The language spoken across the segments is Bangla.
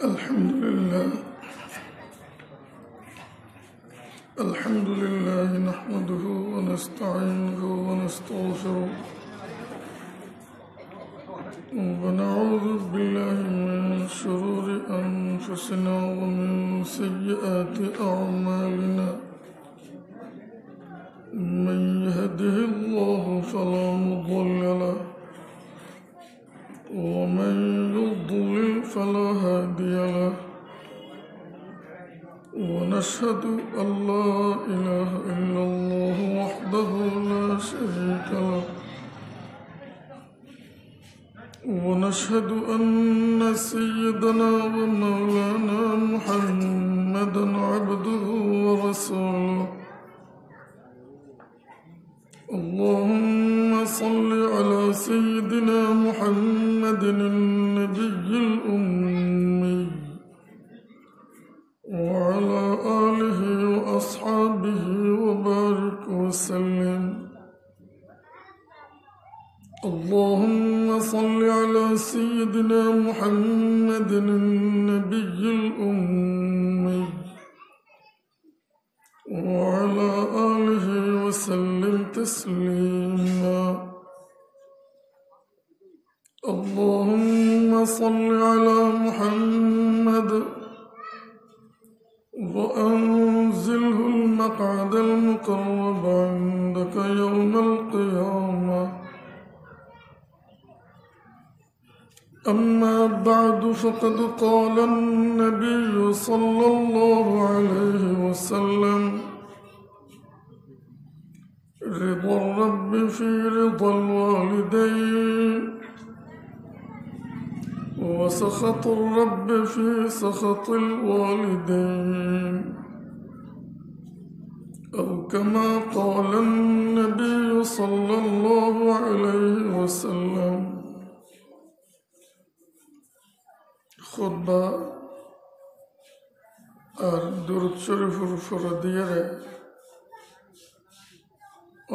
الحمد لله نحمده ونستعينه ونستغفره ونعوذ بالله من شرور أنفسنا ومن سيئات أعمالنا من يهده الله فلا مضل له ومن يضلل فلا هادي له ونشهد أن لا إله إلا الله وحده لا شريك له ونشهد أن سيدنا ومولانا محمدا عبده ورسوله اللهم صل على سيدنا محمد النبي الأمي وعلى آله وأصحابه وبارك وسلم اللهم صل على سيدنا محمد النبي الأمي وعلى آله وسلم تسليما اللهم صل على محمد وأنزله المقعد المقرب عندك يوم القيامة أما بعد فقد قال النبي صلى الله عليه وسلم رضا الرب في رضا الوالدين وسخط الرب في سخط الوالدين أو كما قال النبي صلى الله عليه وسلم خطبة আর দুরূদ শরীফের ফরদিয়ারে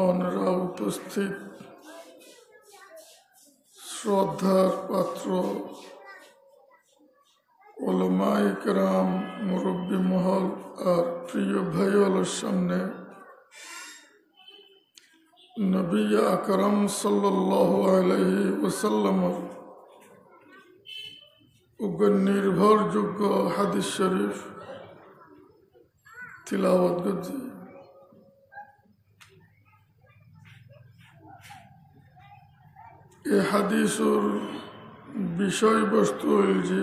অনরা উপস্থিত শ্রদ্ধার পাত্র ওলামায়ে কেরাম মুরব্বী মহল আর প্রিয় ভাইওয়ালার সামনে নবী আকরাম সাল্লাল্লাহু আলাইহি ওয়াসাল্লামের নির্ভরযোগ্য হাদিস শরীফ তিলাওয়াত করছি। এই হাদিসের বিষয়বস্তু হল যে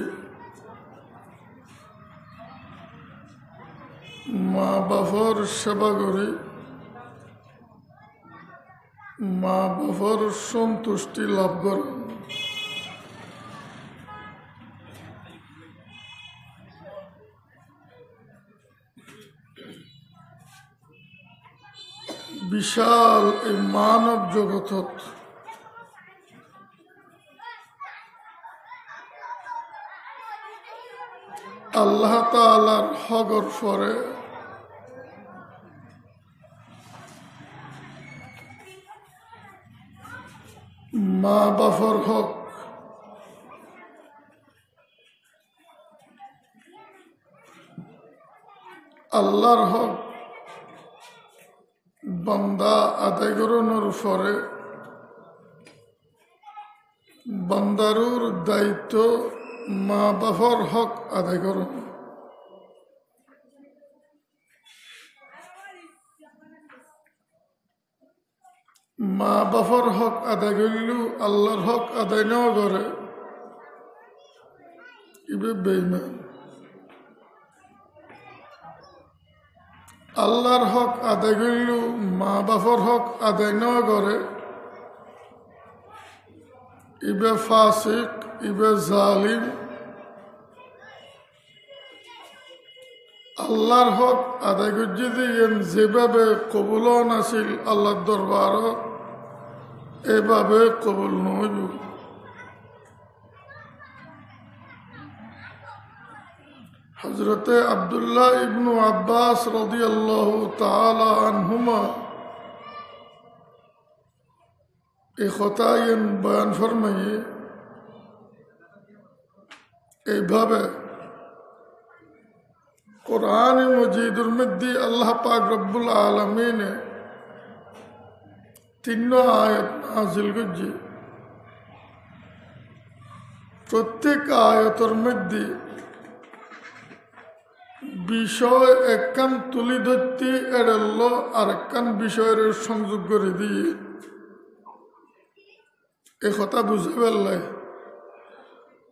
মা বাবার সেবা করে মা বাবার সন্তুষ্টি লাভ করে বিশাল এই মানব জগতত আল্লাহ তাআলার হকর পরে মা বাবার হক আল্লাহর হক বান্দা আদায় করানোর পরে বান্দারুর দায়িত্ব মা বাবার হক আদায় করুন। মা বাবার হক আদায় করলেও আল্লাহর হক আদায় নেওয়া করে ইবে বেঈমান। আল্লাহর হক আদায় করলেও মা বাবার হক আদায় নেওয়া করে ইবে ফাসিক ইবে জালিম। আল্লাহর হক আদায় করছে যেভাবে কবুল নাছিল আল্লাহর দরবার এভাবে কবুল নইব। হযরতে আব্দুল্লাহ ইবনু আব্বাস রাদিয়াল্লাহু তাআলা আনহুমা এই কথা বয়ান ফরমাইয়ে এইভাবে कुरान मजीदुर मध्य अल्लाह पाक रब्बुल आलमीन तीनों आयत नाजिल करছে প্রত্যেক আয়াতের মধ্যে বিষয় একখান তুলি ধরতে এড়াল আর একখান বিষয়ের সংযোগ করে দিয়ে এ কথা বুঝে ফেললে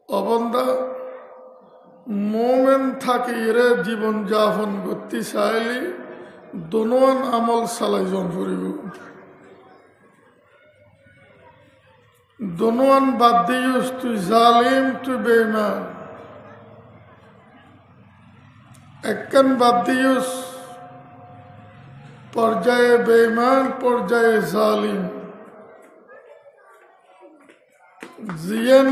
অবন্ধা মোমেন থাকে এরা জীবন যাপন করতে চাইলে দোনোয়ান আমল চালাইজন করিব দোনোয়ান বাদ দিস তুই জালিম তুই বেঈমান একখান বাদ দিস পর্যায়ে বেঈমান পর্যায়ে জালিম জিয়ান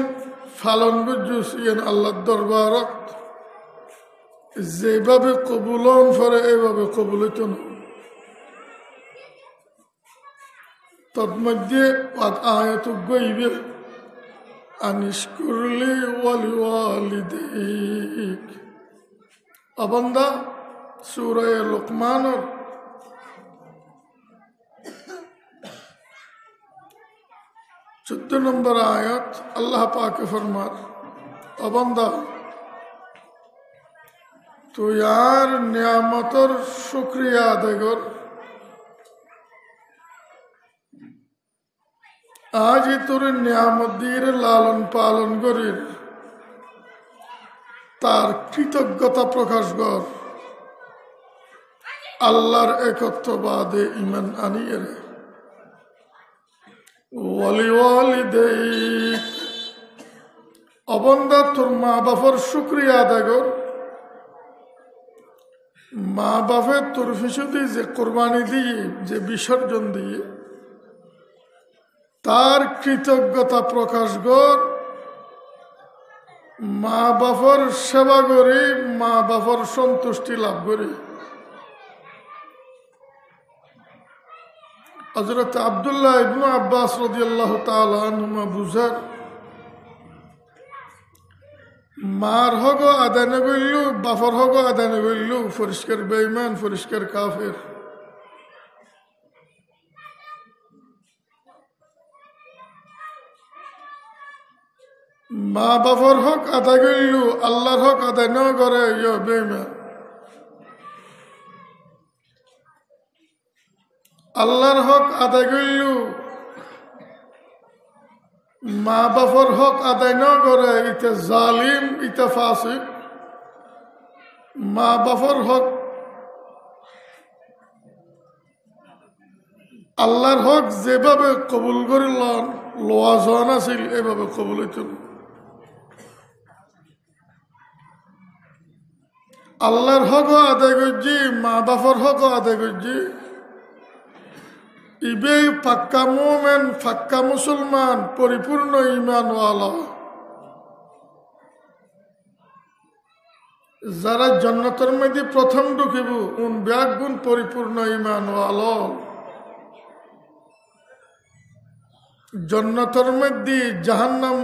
ফালন বুঝুস ইয়ান আল্লাহর দরবারত যেভাবে কবুলন করে এভাবে কবুল হইত না তন্মধ্যে আয়াত গইবে আনিশকুরলি ওয়ালিওয়ালিদিক অবন্দা সূরা লুকমানের 14 নম্বর আয়াত আল্লাহ পাক ফরমান অবন্দা তুই আর নিয়ামতর শুকরিয়া আদায় কর আজ তোর নিয়ামত দিয়ে লালন পালন করির তার কৃতজ্ঞতা প্রকাশ কর আল্লাহর একত্ববাদে ঈমান আনিয়ে ওয়ালিওয়ালিদাইক অবন্দা তোর মা বাবার শুকরিয়া আদায় কর মা বাপের তোর পিছুতে যে কোরবানি দিয়ে যে বিসর্জন দিয়ে তার কৃতজ্ঞতা প্রকাশ কর মা বাপর সেবা করি মা বাপর সন্তুষ্টি লাভ করি হযরত আব্দুল্লাহ ইবনে আব্বাস রাদিয়াল্লাহু তাআলা আনহুমা বুঝার মার হগ আদায় না করলু বাপর হগ আদায় না করলু পরিষ্কার বেঈমান পরিষ্কার কাফের মা বাপর হক আদায় করলু আল্লাহর হক আদায় না করে বেঈমান আল্লাহর হক আদায় করলু মা বাপর হক আদায় না করে ইতে জালিম ইতে ফাসিক মা বাপর হক আল্লাহর হক যেভাবে কবুল করিল লোয়া জন আছিল এভাবে কবুল হইত আল্লাহর হক আদায় করছি মা বাপর হক আদায় করছি ইবে পাক্কা মুমিন পাক্কা মুসলমান পরিপূর্ণ ঈমানওয়ালা যারা জান্নাতের মধ্যে প্রথম ঢুকিব উন ব্যাগুণ পরিপূর্ণ ঈমানওয়ালা জান্নাতের মধ্যে জাহান্নাম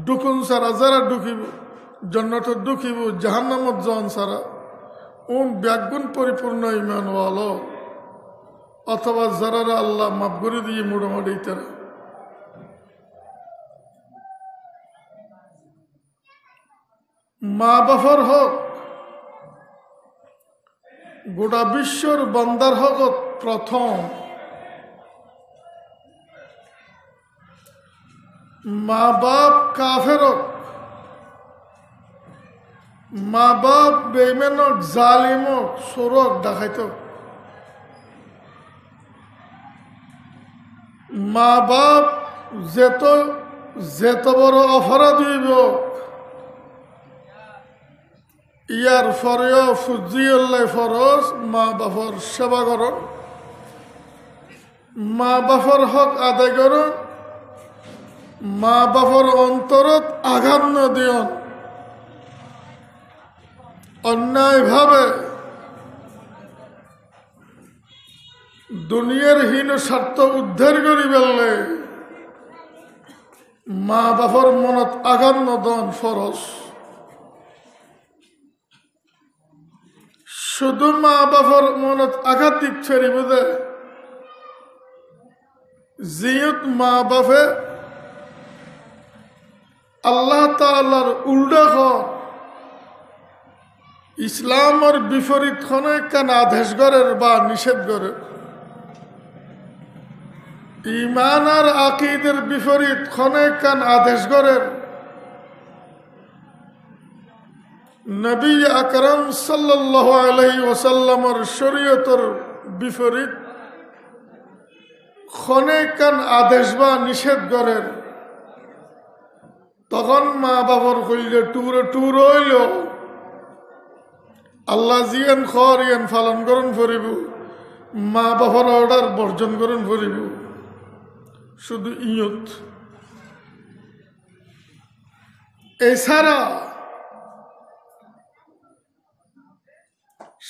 ঢুকুন সারা যারা ঢুকিব জান্নাতে ঢুকিব জাহান্নামত জন সারা উন ব্যাগুণ পরিপূর্ণ ঈমানওয়ালা অথবা যারা আল্লাহ মাফ করে দিয়ে মোটামুটি তারা মা বাবার হক গোটা বিশ্বর বান্দার হক প্রথম মা বাপ কাফের মা বাপ বেঈমানক জালিমক চোরক ডাকাইতক মা বাপ যেত বড় অপরাধ হইব ইয়ার ফরেও ফুজিয়াল্লাই ফরজ মা বাপর সেবা করন মা বাপর হক আদায় করন মা বাপর অন্তরত আঘাত ন দিয়ন অন্যায়ভাবে দুনিয়ার হীন স্বার্থ উদ্ধার করি বেললে মা বাপর মনত আঘাত নদন ফরজ শুধু মা বাবার মনত আঘাত দিচ্ছে বুঝে জিয়ত মা বাপে আল্লাহ তাআলার উল্টা ঘর ইসলামের বিপরীত খনে কেন আদেশ করের বা নিষেধ করে ইমান আর আকিদের বিপরীত খনে কেন আদেশ করের নবী আকরাম সাল্লাল্লাহু আলাইহি ওয়াসাল্লামের শরীয়তের বিপরীত খনে কেন আদেশ বা নিষেধ করের তখন মা বাবার কইলে টুর হইল আল্লাহ জিয়ান খর ইয়ান পালন করুন ফরিব মা বাবার অর্ডার বর্জন করুন ফরিব শুধু ইয়ত এছাড়া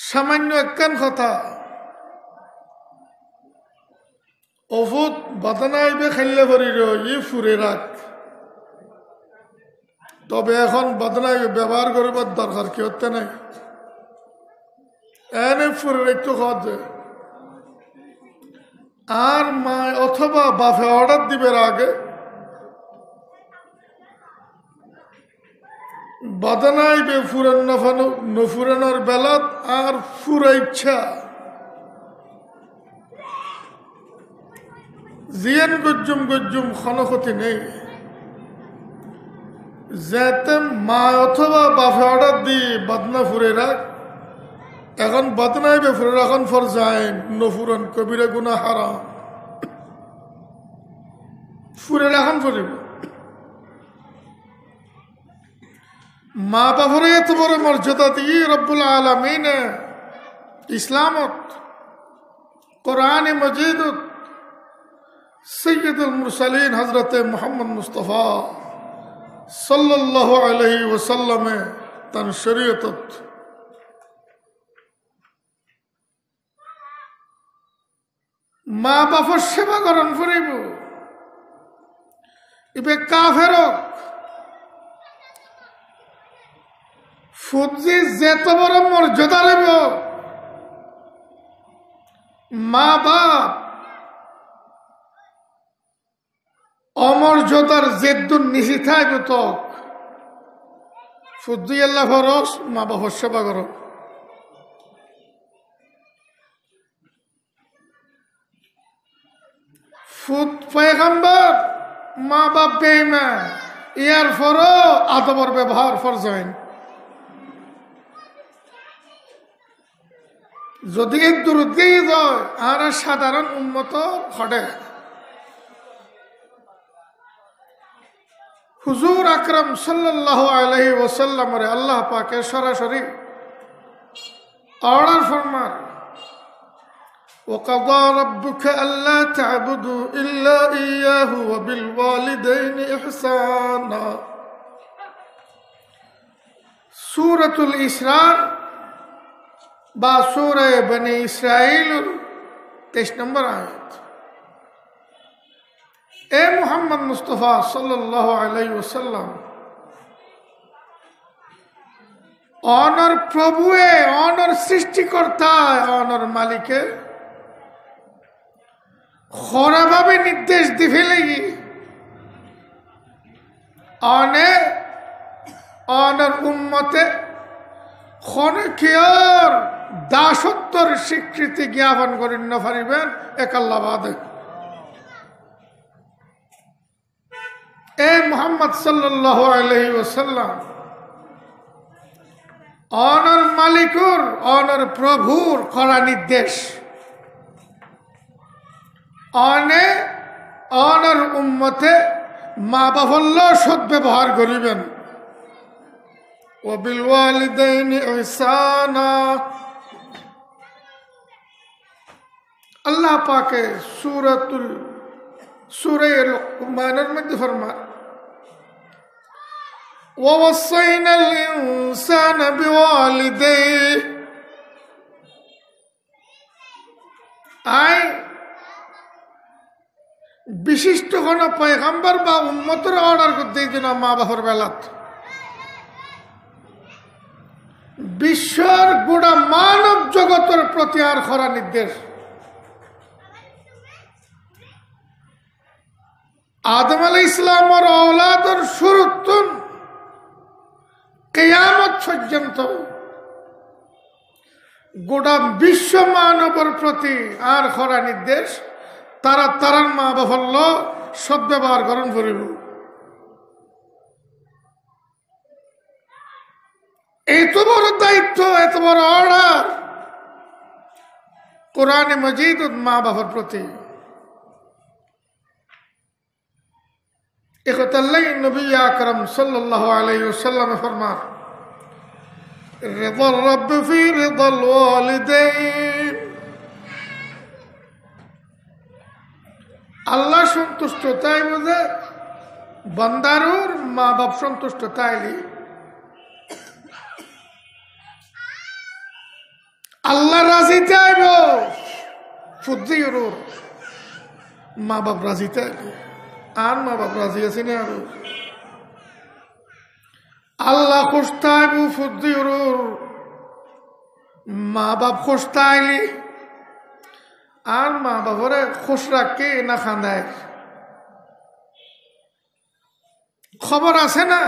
সামান্য একখান কথা অভূত বাদানাইবে খাইলে ফরির ই ফুরে রাখ তবে এখন বাদনাইবে ব্যবহার করবার দরকার কি হতে নাই এনে ফুরে একটু খাওয়া যায় আর মা অথবা বাফে অর্ডার দিবের আগে বাদনাইবে ফুরান নফুরানোর বেলাত আর ফুরা ইচ্ছা জিয়ান গজ্জুম ক্ষণক্ষতি নেই যেতে মা অথবা বাফে অর্ডার দিয়ে বাদনা ফুরে রাখ এখন বাদনাইবে ফুরে রাখন ফর যায় নফুরান কবিরা গুনাহ হারাম ফুরে রাখন ফুরিব মা বাবার এত বড় মর্যাদা দিয়ে রব্বুল আলামিন ইসলামত কোরআন মজিদত সৈয়দুল মুরসালিন হযরত মুহাম্মদ মুস্তাফা সাল্লাল্লাহু আলাইহি ওয়াসাল্লামে তার শরীয়তত মা বাবার সেবা করন ফুরিব ইবে কাফেরক ফুজি যেত বড় মর্যাদা লইব মা বাপ অমর্যাদার জেদ্দুর নিশি থাকবে তো ফুজি আল্লাহ ফরস মা বাবার সেবা করো ফুত পয়গম্বর মা বাপ বেঈমান ইয়ার ফরও আদবর ব্যবহার ফরজাইন যদি দূরত গিয়ে যায় আর সাধারণ উন্মত ঘটে হুজুর আকরাম সাল্লাল্লাহু আলাইহি ওয়াসাল্লামের আল্লাহ পাকে সরাসরি অর্ডার ফরমান وقضى ربك ألا تعبدوا إلا إياه وبالوالدين إحسانا سورة الإسراء বা সূরা বনি ইসরাঈল 23 নম্বর আয়াত এ মুহাম্মদ মুস্তাফা সাল্লাল্লাহু আলাইহি ওয়াসাল্লাম অনর প্রভুয়ে অনর সৃষ্টিকর্তা অনর মালিকে খরাভাবে নির্দেশ দি ফেলেগি অনর উম্মতে খনকিয়র দাসত্বর স্বীকৃতি জ্ঞাপন করেন না পারিবেন এক আল্লাহ বাদে এ মুহাম্মদ সাল্লাল্লাহু আলাইহি ওয়াসাল্লাম অনর মালিকুর অনর প্রভুর করা নির্দেশ অনর উম্মতে মা বাবল্য সদ্ব্যবহার করিবেন وبالوالدين إحسانا আল্লাহ পাকে সূরা লুকমানের মধ্যে ফরমান ووصينا الإنسان بوالديه বিশিষ্ট কোন পয়গম্বর বা উম্মতের অর্ডার করতে দিন মা বাবার বেলাত বিশ্বর গোটা মানব জগতের প্রতি আর করা নির্দেশ। আদম আলাইহিস ইসলামের ঔলাদের শুরুতুন কিয়ামত পর্যন্ত গোটা বিশ্ব মানবের প্রতি আর করা নির্দেশ তারা তারার মা বাফল্য সদ্ব্যবহার গ্রহণ করিব। এত বড় দায়িত্ব, এত বড় অর্ডার কোরআনে মজিদ মা বাবার প্রতি। একতাল্লাই নবী আকরাম সাল্লাল্লাহু আলাইহি ওয়াসাল্লাম ফরমান, রিদার রব্ব ফি রিদাল ওয়ালিদাইন, আল্লাহ সন্তুষ্ট তাই বুঝে বান্দারুর মা বাপ সন্তুষ্ট তাইলি। আল্লাহ রাজি চাইব ফুদ্দির মা বাপ রাজি চাইব। আর মা বাপ রাজি আছে না? আর আল্লাহ খুশ তাইব ফুদ্দির মা বাপ খুশ তাইলি। আর মা বাপরে খুশ রাখে না খান্দায় খবর আছে না?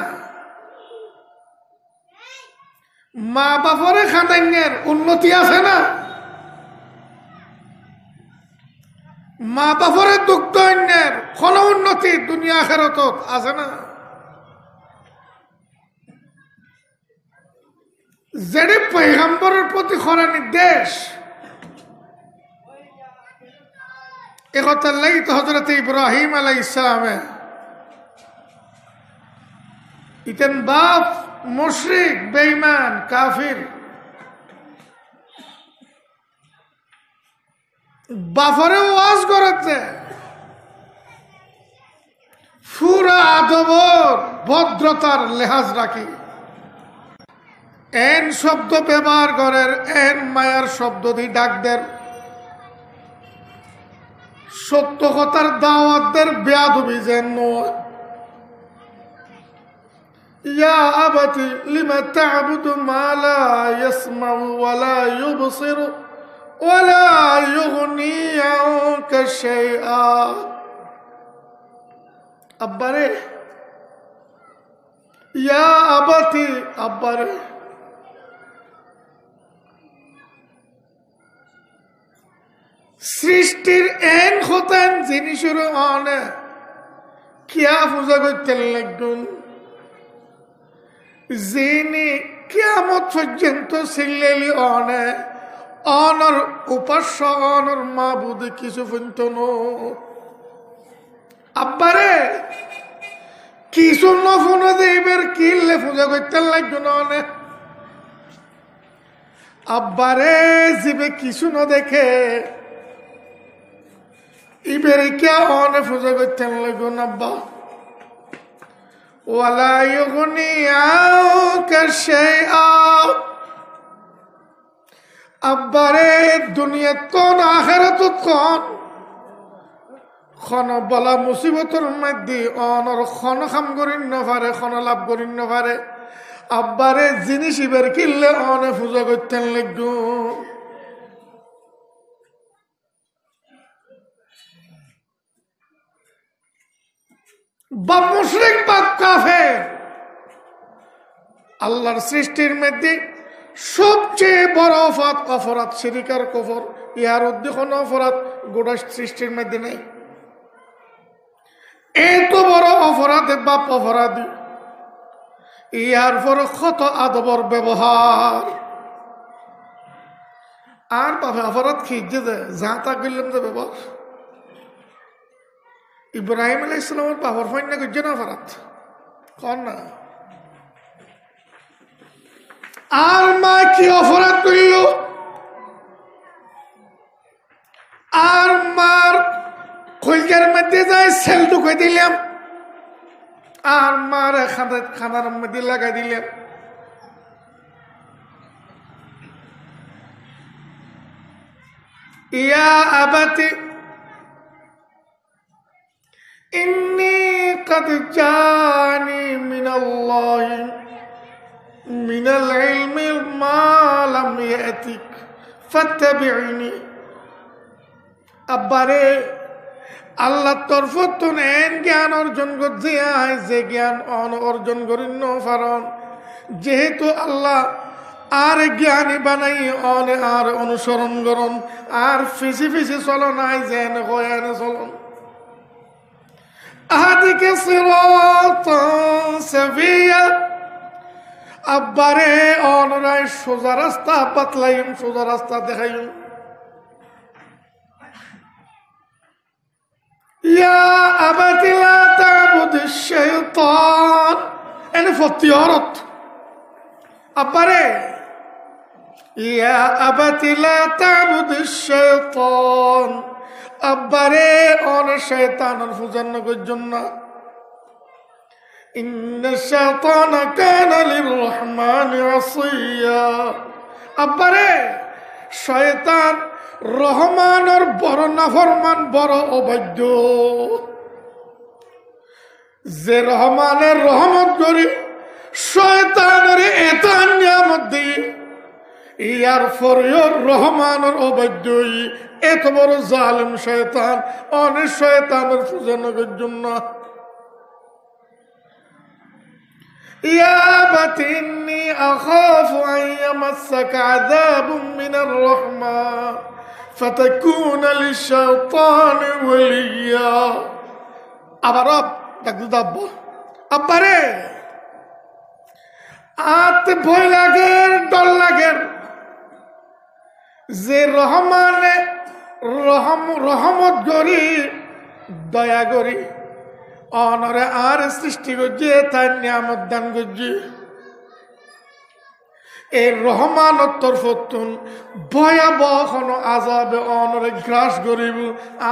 মা বাপরে খান্দাইনের উন্নতি আছে না? মা বাপরে দুঃখ অন্যের কোন উন্নতি দুনিয়া আখিরাত আছে না? যেটি পয়গম্বরের প্রতি করা নির্দেশ, একথার লাগি তো হযরত ইব্রাহিম আলাইহিস সালামে ইতেন বাপ মুশরিক বেঈমান কাফির, বাপরে ওয়াজ করতে পুরা আদবর ভদ্রতার লেহাজ রাখি এন শব্দ ব্যবহার করেন, এন মায়ার শব্দ দিয়ে ডাক দেন, সত্য কথার দাওয়াতদের বেয়াদবি যেন নয়। ইয়া আবাতি লিমা তা'বুদু মা লা ইয়াসমাউ ওয়া লা ইউবসিরু ওয়া লা ইউগনি আনকা শাইআ। আব্বারে, ইয়া আবাতি, আব্বারে, সৃষ্টির এন হতেন জিনিসের অনে কিয়া পূজা করতেন লাগুন, যিনি কিয়ামত পর্যন্ত সিল্লেলি অনে অনর উপাস্য অনর মাবুদ কিছু পর্যন্ত নো। আব্বারে কিছু নফুনে দেবের কিনলে পূজা করতেন লাগুন অনে। আব্বারে জীবে কিছু ন দেখে ইবেরে কে অনে পূজা করতেন লাগুন আব্বা। ওয়ালা ইউগনি আনকা শাইআ। আব্বারে দুনিয়াত কোন আখিরাতত কোন বলা মুসিবতের মধ্যে অনর খন খাম করিন না পারে, খন লাভ করিন না পারে। আব্বারে জিনিস ইবের কিনলে অনে পূজা করতেন লাগুন। বাপ মুশরিক, বাপ কাফের। আল্লাহর সৃষ্টির মধ্যে সবচেয়ে বড় অপরাধ শিরক আর কুফর। ইহার মধ্যে কোন অপরাধ গোটা সৃষ্টির মধ্যে নেই। এত বড় অপরাধ বাপ অপরাধী, ইহার পর কত আদবর ব্যবহার। আর বাপে অপরাধ খিজে দেয় যা তা করলাম যে ব্যবহার। ইব্রাহিম আলাইহিস সালামের বাবার ফাইন না করছে না অপরাধ কর না। আর মা কি অপরাধ করিল? আর মার খৈকার মধ্যে যাই সেল ঢুকাই দিলাম, আর মার খানার মধ্যে লাগাই দিলাম। ইয়া আবাতি ইন্নী قد جاءني من الله من العلم মা লাম ইয়াতিক ফাত্তাবিউনি। আব্বারে আল্লাহ তরফতুন এন জ্ঞান অর্জন করছে যে জ্ঞান অর্জন করি ফারন, যেহেতু আল্লাহ আর জ্ঞানী বানাই আর অনুসরণ করন আর ফিসি ফিসি চলো নাই যেন কয়ানে চলন। আহাদিকে সিরাতান সাবিয়া। আব্বারে অনরায় সোজা রাস্তা পাতলাইম, সোজা রাস্তা দেখাইম। ইয়া আবাতি লা তা'বুদিশ শাইতান। এনে ফতিয়ারত আব্বারে ইয়া আবাতি লা তা'বুদিশ শাইতান। আব্বারে অন শয়তানের পূজা করছেন না। ইন্নাশ শাইতানা কানা লির-রহমানি আসিয়া। আব্বারে শয়তান রহমানের বড় নাফরমান, বড় অবাধ্য। যে রহমানের রহমত করি শয়তানের এত নিয়ামত দিই, ইয়ার ফরিয়র রহমানের অবাধ্যই এত বড় জালিম শয়তান। অনেক শয়তানের পূজনের জন্য ইয়া আবাতি ইন্নী আখাফু আন ইয়ামাসসাকা আযাবুম মিনার রাহমান ফাতাকুনা লিশ-শাইতানি ওয়ালিয়্যা। আবার ডাকবো আব্বারে আত ভয় লাগে, ডর লাগে যে রহমানে রহমত করি দয়া করি অনরে আর সৃষ্টি করছে, তার নিয়ামত দান করছে। এই রহমানত তরফতুন ভয়াবহ কোনো আযাবে অনরে গ্রাস করিব,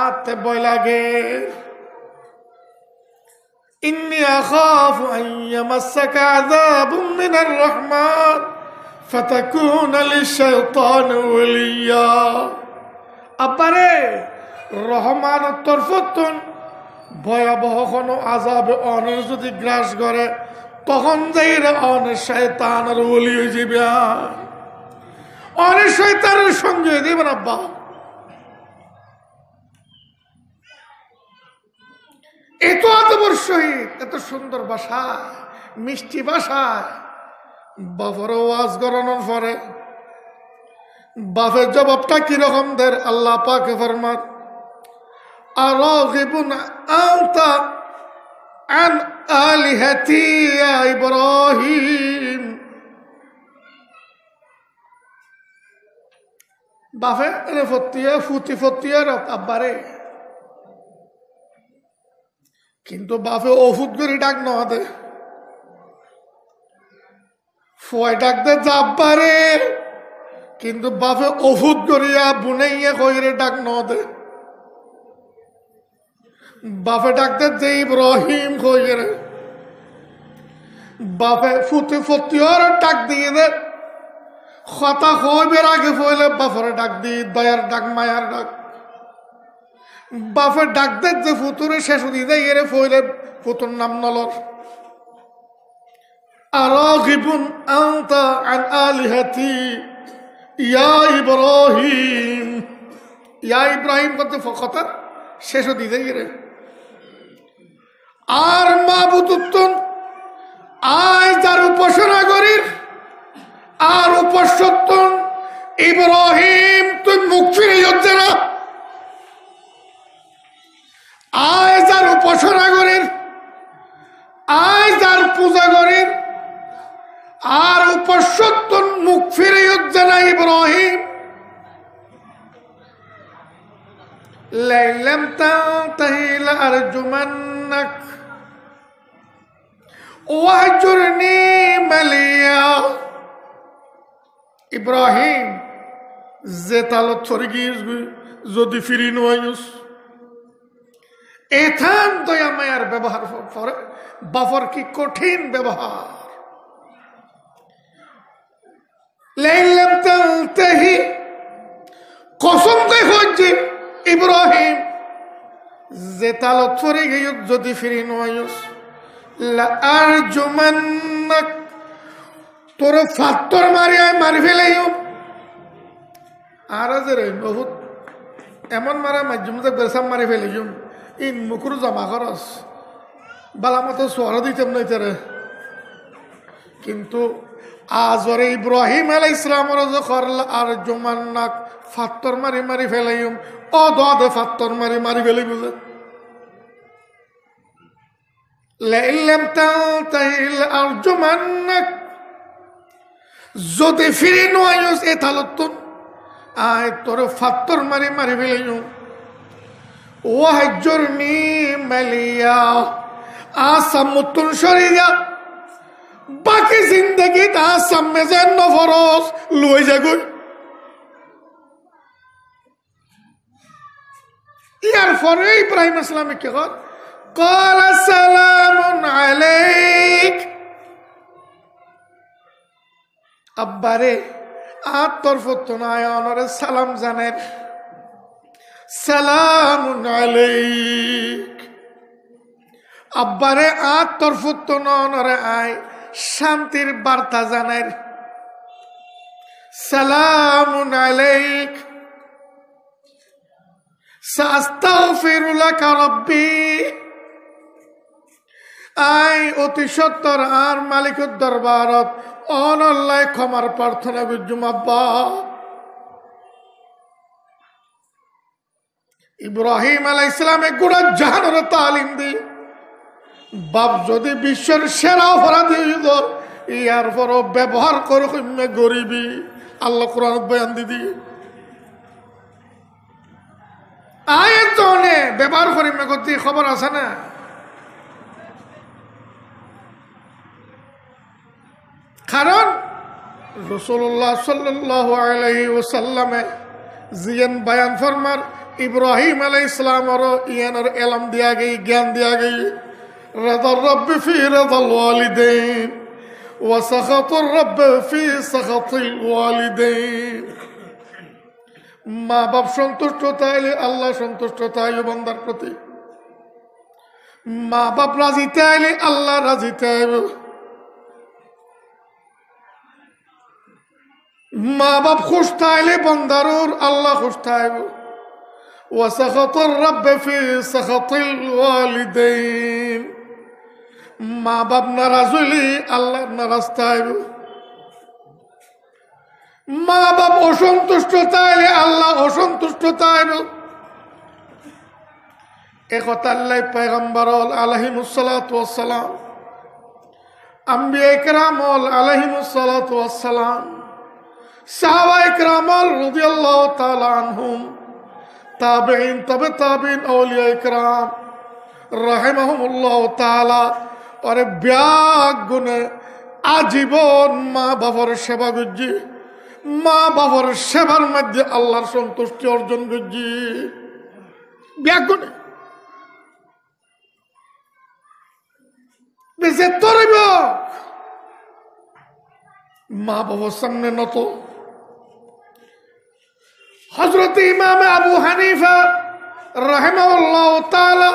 আতে ভয় লাগে। ইন্নী আখাফু আন ইয়ামাসসাকা আযাবুম মিনার রাহমান ফাতাকুনা লিশ-শাইতানি ওয়ালিয়্যা। আব্বারে রহমানের তরফতুন ভয়াবহ কোনো আযাবে অনের যদি গ্রাস করে তখন যাই রে অনের শয়তানের ওলি হয়ে যাবে, অনের শয়তানের সঙ্গে হয়ে যাবেন। আব্বা এত আদবর সহিত এত সুন্দর ভাষা, মিষ্টি ভাষায় বাপর ওয়াজ করানোর পরে বাপের জবাবটা কিরকম দের আল্লাহ পাকে ফরমান আরাগিবুন আনতা আন আলিহাতি ইয়া ইব্রাহিম। বাপে এনে ফতিয়া ফুটি ফতিয়া রত আব্বারে, কিন্তু বাপে ওফুত করে ডাক না দে, ফয় ডাক দে যাব্বারে, কিন্তু বাপে ওফুত করিয়া বুনাইয়া কইরে ডাক না দে। বাপে ডাক দে যে ইব্রাহিম কইরে, বাপে ফুটি ফতিয়ার ডাক দিয়ে দে। কথা কইবের আগে ফইলে বাপরে ডাক দি দয়ার ডাক, মায়ার ডাক। বাপের ডাক দে যে ফুতুরে শেষ দিয়ে দেয় এরে ফইলে ফুতুর নাম নলর। আরাগিবুন আনতা আন আলিহাতি ইয়া ইব্রাহিম। ইয়া ইব্রাহিম করতে কথা শেষ দিয়ে দেয় এরে। আর মাবুদুত্তন আয় যার উপাসনা করির আর উপাস্যত্তন ইব্রাহিম তুই মুখ ফিরে যাচ্ছে না। আয় যার উপাসনা করেন, আয় যার পূজা করেন আর উপাস্যত্তন মুখ ফিরে যাচ্ছে না ইব্রাহিম। লাইলাম তানতাহি লাআরজুমান্নাক ওয়াহজুরনি মালিয়া। ইব্রাহিম যে তালত ছড়ি গিয়ে যদি ফিরি নয়স এথান দয়া মায়ার ব্যবহার করে বাফর কি কঠিন ব্যবহার। লাইলাম তানতাহি কসম কই হচ্ছে ইব্রাহিম যে তালত ছড়ি গিয়ে যদি ফিরি নয়স লাআরজুমান্নাক তোর ফাত্তর মারি ফেলাইও আর রে বহুত এমন মারা মাধ্যম বেসাম মারি ফেলাইম ইন মুখর জমা খরচ বালা মতো সোয়ার দিতাম নাই তারে কিন্তু আজরে ইব্রাহিম আলাইহিস সালামের আর জুমান্নাক ফাত্তর মারি ফেলাইম ও দে ফাত্তর মারি ফেলাই বুঝে লাইল্লাম তাইল আরজুমান্নাক যদি ফিরে নয়স এ তালতুন আয় তোর ফাত্তর মারি ফেলাইম ওয়াহজুরনি মালিয়া আসাম মুতুন শরীয়া বাকি জিন্দগি আসাম মেজেন নফরস লই যাগই ইয়ার পরে ইব্রাহিম ইসলামে কি কর قال سلام عليك আব্বারে আর তরফত নাই অনরে সালাম জানেন সালামুন আলাইক আব্বারে আর তরফত নরে আয় শান্তির বার্তা জানেন সালামুন আলাইক সাস্তাগফিরু লাকা রাব্বি আই অতি সত্তর আর মালিকের দরবারত অনল্লায় ক্ষমার প্রার্থনা করছুম আব্বা ইব্রাহিম আলাইহিস সালামে গোটা জাহানের তালিম দি বাপ যদি বিশ্বের সেরা অপরাধী হইল ইয়ার পর ব্যবহার করে গরিবি আল্লাহ কোরআন বয়ান দিদি আয়ের জনে ব্যবহার করি করতে খবর আছে না কারণ রাসূলুল্লাহ সাল্লাল্লাহু আলাইহি ওয়াসাল্লামে জিয়ান বয়ান ফরমার ইব্রাহিম আলাইহিস সালামের ইয়ানের ইলম দিয়া গই জ্ঞান দিয়া গই রাদার রব্ব ফি রাদাল ওয়ালিদাইন ওয়া সাখাতুর রব্ব ফি সাখাতিল ওয়ালিদাইন মা বাপ সন্তুষ্ট তাইলে আল্লাহ সন্তুষ্ট তাই বান্দার প্রতি মা বাপ রাজি তাইলে আল্লাহ রাজি তাইবে মা বাপ খুশ তাইলে বান্দারুর আল্লাহ খুশ তাইবে ওয়া সাখাতুর রব্ব ফি সাখাতিল ওয়ালিদাইন মা বাপ নারাজ হইলে আল্লাহ নারাজ তাইবে মা বাপ অসন্তুষ্ট তাইলে আল্লাহ অসন্তুষ্ট তাইবে একথা আল্লাহ পয়গম্বর আলাইহিমুস সালাতু ওয়াস সালাম আম্বিয়া ইকরাম আলাইহিমুস সালাতু ওয়াস সালাম সাহাবায়ে ইকরাম রাদিয়াল্লাহু তাআলা আনহুম তাবেঈন তবে তাবেঈন আউলিয়া ইকরাম রাহিমাহুমুল্লাহ তাআলা আরে ব্যাগ গুণে আজীবন মা বাবার সেবা করছি মা বাবার সেবার মধ্যে আল্লাহর সন্তুষ্টি অর্জন করছি ব্যাগ গুণে বেঁচে তরব মা বাবার সামনে নত হযরত ইমাম আবু হানিফা রাহিমাহুল্লাহ তাআলা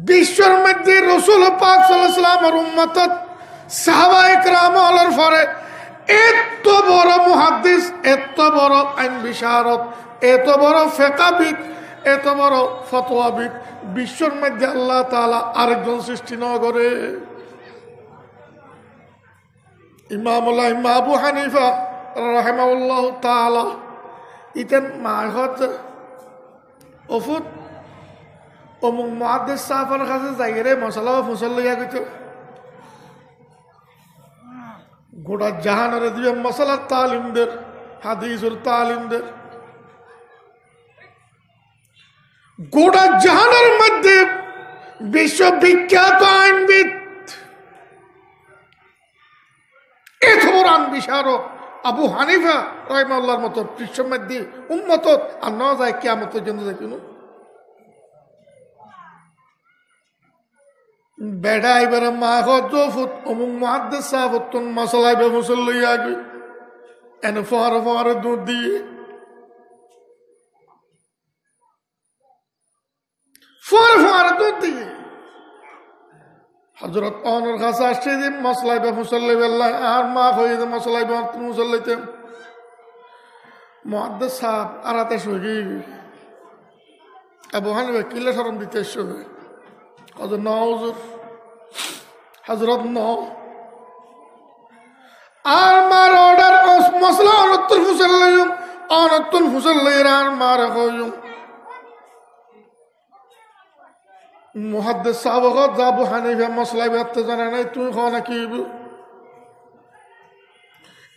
বিশ্বের মধ্যে রাসূল পাক সাল্লাল্লাহু আলাইহি ওয়াসাল্লামের উম্মত সাহাবায়ে কেরামের পরে এত বড় মুহাদ্দিস এত বড় আইন বিশারদ এত বড় ফিকহবিদ এত বড় ফতোয়াবিদ বিশ্বের মধ্যে আল্লাহ তাআলা আরেকজন সৃষ্টি না করে ইমাম আবু হানিফা রাহিমাহুল্লাহ তাআলা ইতেন মাহত ওফুত অমুক মুহাদ্দিস সাহাবার কাছে যাইরে মশলা ফসল লইয়া গেছে গোটা জাহানের দিবে মশলার তালিমদের হাদিসের তালিমদের গোটা জাহানের মধ্যে বিশ্ববিখ্যাত আইনবিদ এত বড় আইন বিশারদ আবু হানিফা রাহিমাহুল্লাহর মতো বিশ্বের মধ্যে উম্মত আর না যায় কিয়ামতের জন্য দেখুন বেড়া এবারে মা হজফুত অমুক মুহাদ্দিস সাহাবতুন মশলাই বেফসল লইয়া গই এন ফোয়ারে দুধ দিয়ে ফোয়ারে দুধ দিয়ে হজরত অনর কাছে আসছে যে মশলাইবে মুসল্লাই বেল্লা আর মা হয়ে যে মশলাইবে মুসল্লাইতে মুহাদ্দিস সাহেব আরাতে শুয়ে আবু হানিফা কিলে শরম দিতে এসে হজরত ন হুজুর হজরত ন আর মার অর্ডার মশলা অনত্তর মুসল্লাই অনত্তর মুসল্লাই আর মার হইম মুহাদ্দিস সাহেব আবু হানিফা মশলাই বেরতে জানে নাই তুই খাওয়া কি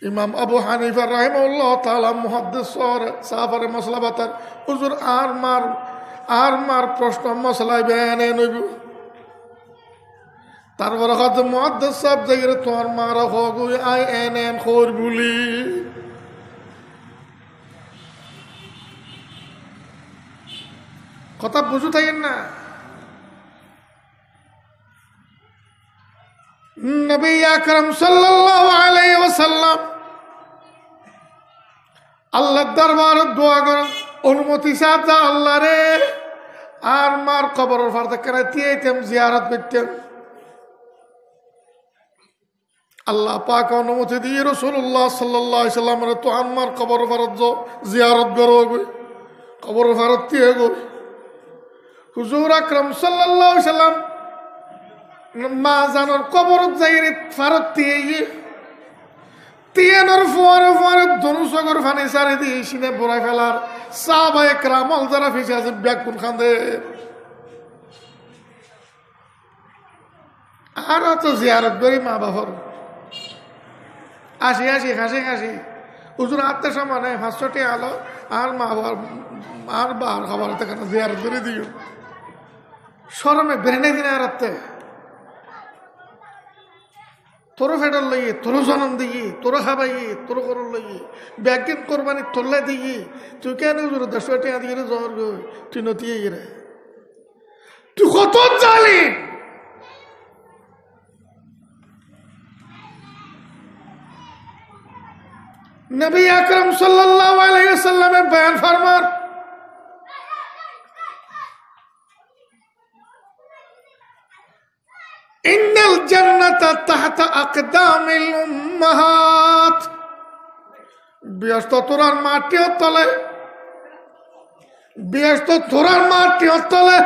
ইমাম আবু হানিফা রাহিমাহুল্লাহ তাআলা মুহাদ্দিস সাহাবার মশলা বাতার হুজুর আর মার প্রশ্ন মশলাই বেনে নইব তারপরে হয়তো মুহাদ্দিস সাহেব যাইরে তোর মার হগু আই এন খোর বুলি কথা বুঝু থাকেন না নবী আকরাম সাল্লাল্লাহু আলাইহি ওয়াসাল্লাম আল্লাহর দরবারে দোয়া করেন অনুমতি চান আল্লাহ রে আর মার কবরের ফারদা করে দিয়েতেম জিয়ারত করতেম আল্লাহ পাক অনুমতি দিয়ে রাসূলুল্লাহ সাল্লাল্লাহু আলাইহি ওয়াসাল্লামের তো আমার কবরের ফারদ জিয়ারত করো কবরের ফারদ দিয়ে গো হুজুর আকরাম সাল্লাল্লাহু আলাইহি ওয়াসাল্লাম মা জানোর কবর যাইরে ফারত দিয়ে তিয়েনর ফুয়ারে ফুয়ারে ধনুষগর ফানি সারে দিয়ে সিনে বড়াই ফেলার সাহাবায়ে কেরাম যারা ফিসে আছে ব্যাকুল খান্দে আর তো জিয়ারত করি মা বাবার আসি হাসি হুজুর আত্মীয় সমানে 500 টাকা আলো আর মা বাবার আর বার খাবার থেকে জিয়ারত করে দিও শরমে বেরেনে দিনে আর তোর ফেডার লইয়ে তোর জনম দিই তোর খাবাই তোর করর লইয়ে ব্যাগিন কোরবানি তোল্লা দিই তুই কেন 100 টাকা দিয়ে জ্বর গো তুই নতিয়ে গেলে তুই কত জালি নবী আকরাম সাল্লাল্লাহু আলাইহি ওয়াসাল্লামের বয়ান ফরমান ইন্নাল জান্নাতা তাহতা আকদামিল উম্মাহাত বেহেশত তোরার মাটির তলে বেহেশত তোরার মাটির তলে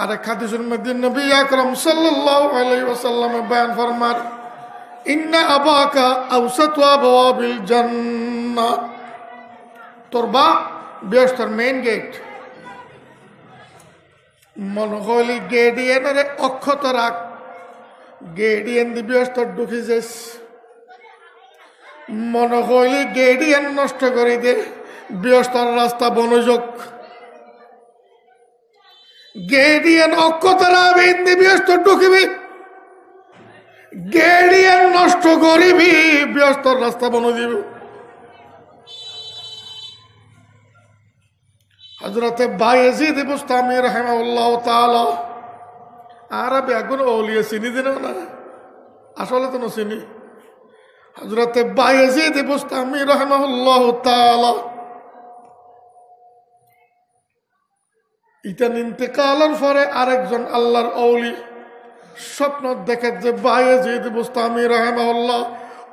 আরেক হাদিসের মধ্যে নবী আকরাম সাল্লাল্লাহু আলাইহি ওয়াসাল্লাম বয়ান ফরমান ইন্না আবাকা আওসাতু আবওয়াবিল জান্নাহ তোর বাপ বেহেশতের মেইন গেট মনে হইলি গেডিয়ানের অক্ষত রাখ গেডিয়ান দি ব্যস্ত ঢুকি যাস মনে হইলি গেডিয়ান নষ্ট করে দে ব্যস্তর রাস্তা বনযোগ গেডিয়ান অক্ষত রাখবি দি ব্যস্ত ঢুকিবি গেডিয়ান নষ্ট করিবি ব্যস্তর রাস্তা বন দিবি হযরতে বায়েজিদ বুস্তামি রাহিমাহুল্লাহ তাআলা আরবে আগুন ওলিয়া চিনি দিন না আসলে তো চিনি হযরতে বায়েজিদ বুস্তামি রাহিমাহুল্লাহ তাআলা ইতান ইন্তেকালের পরে আরেকজন আল্লাহর ওলি স্বপ্ন দেখে যে বায়েজিদ বুস্তামি রাহিমাহুল্লাহ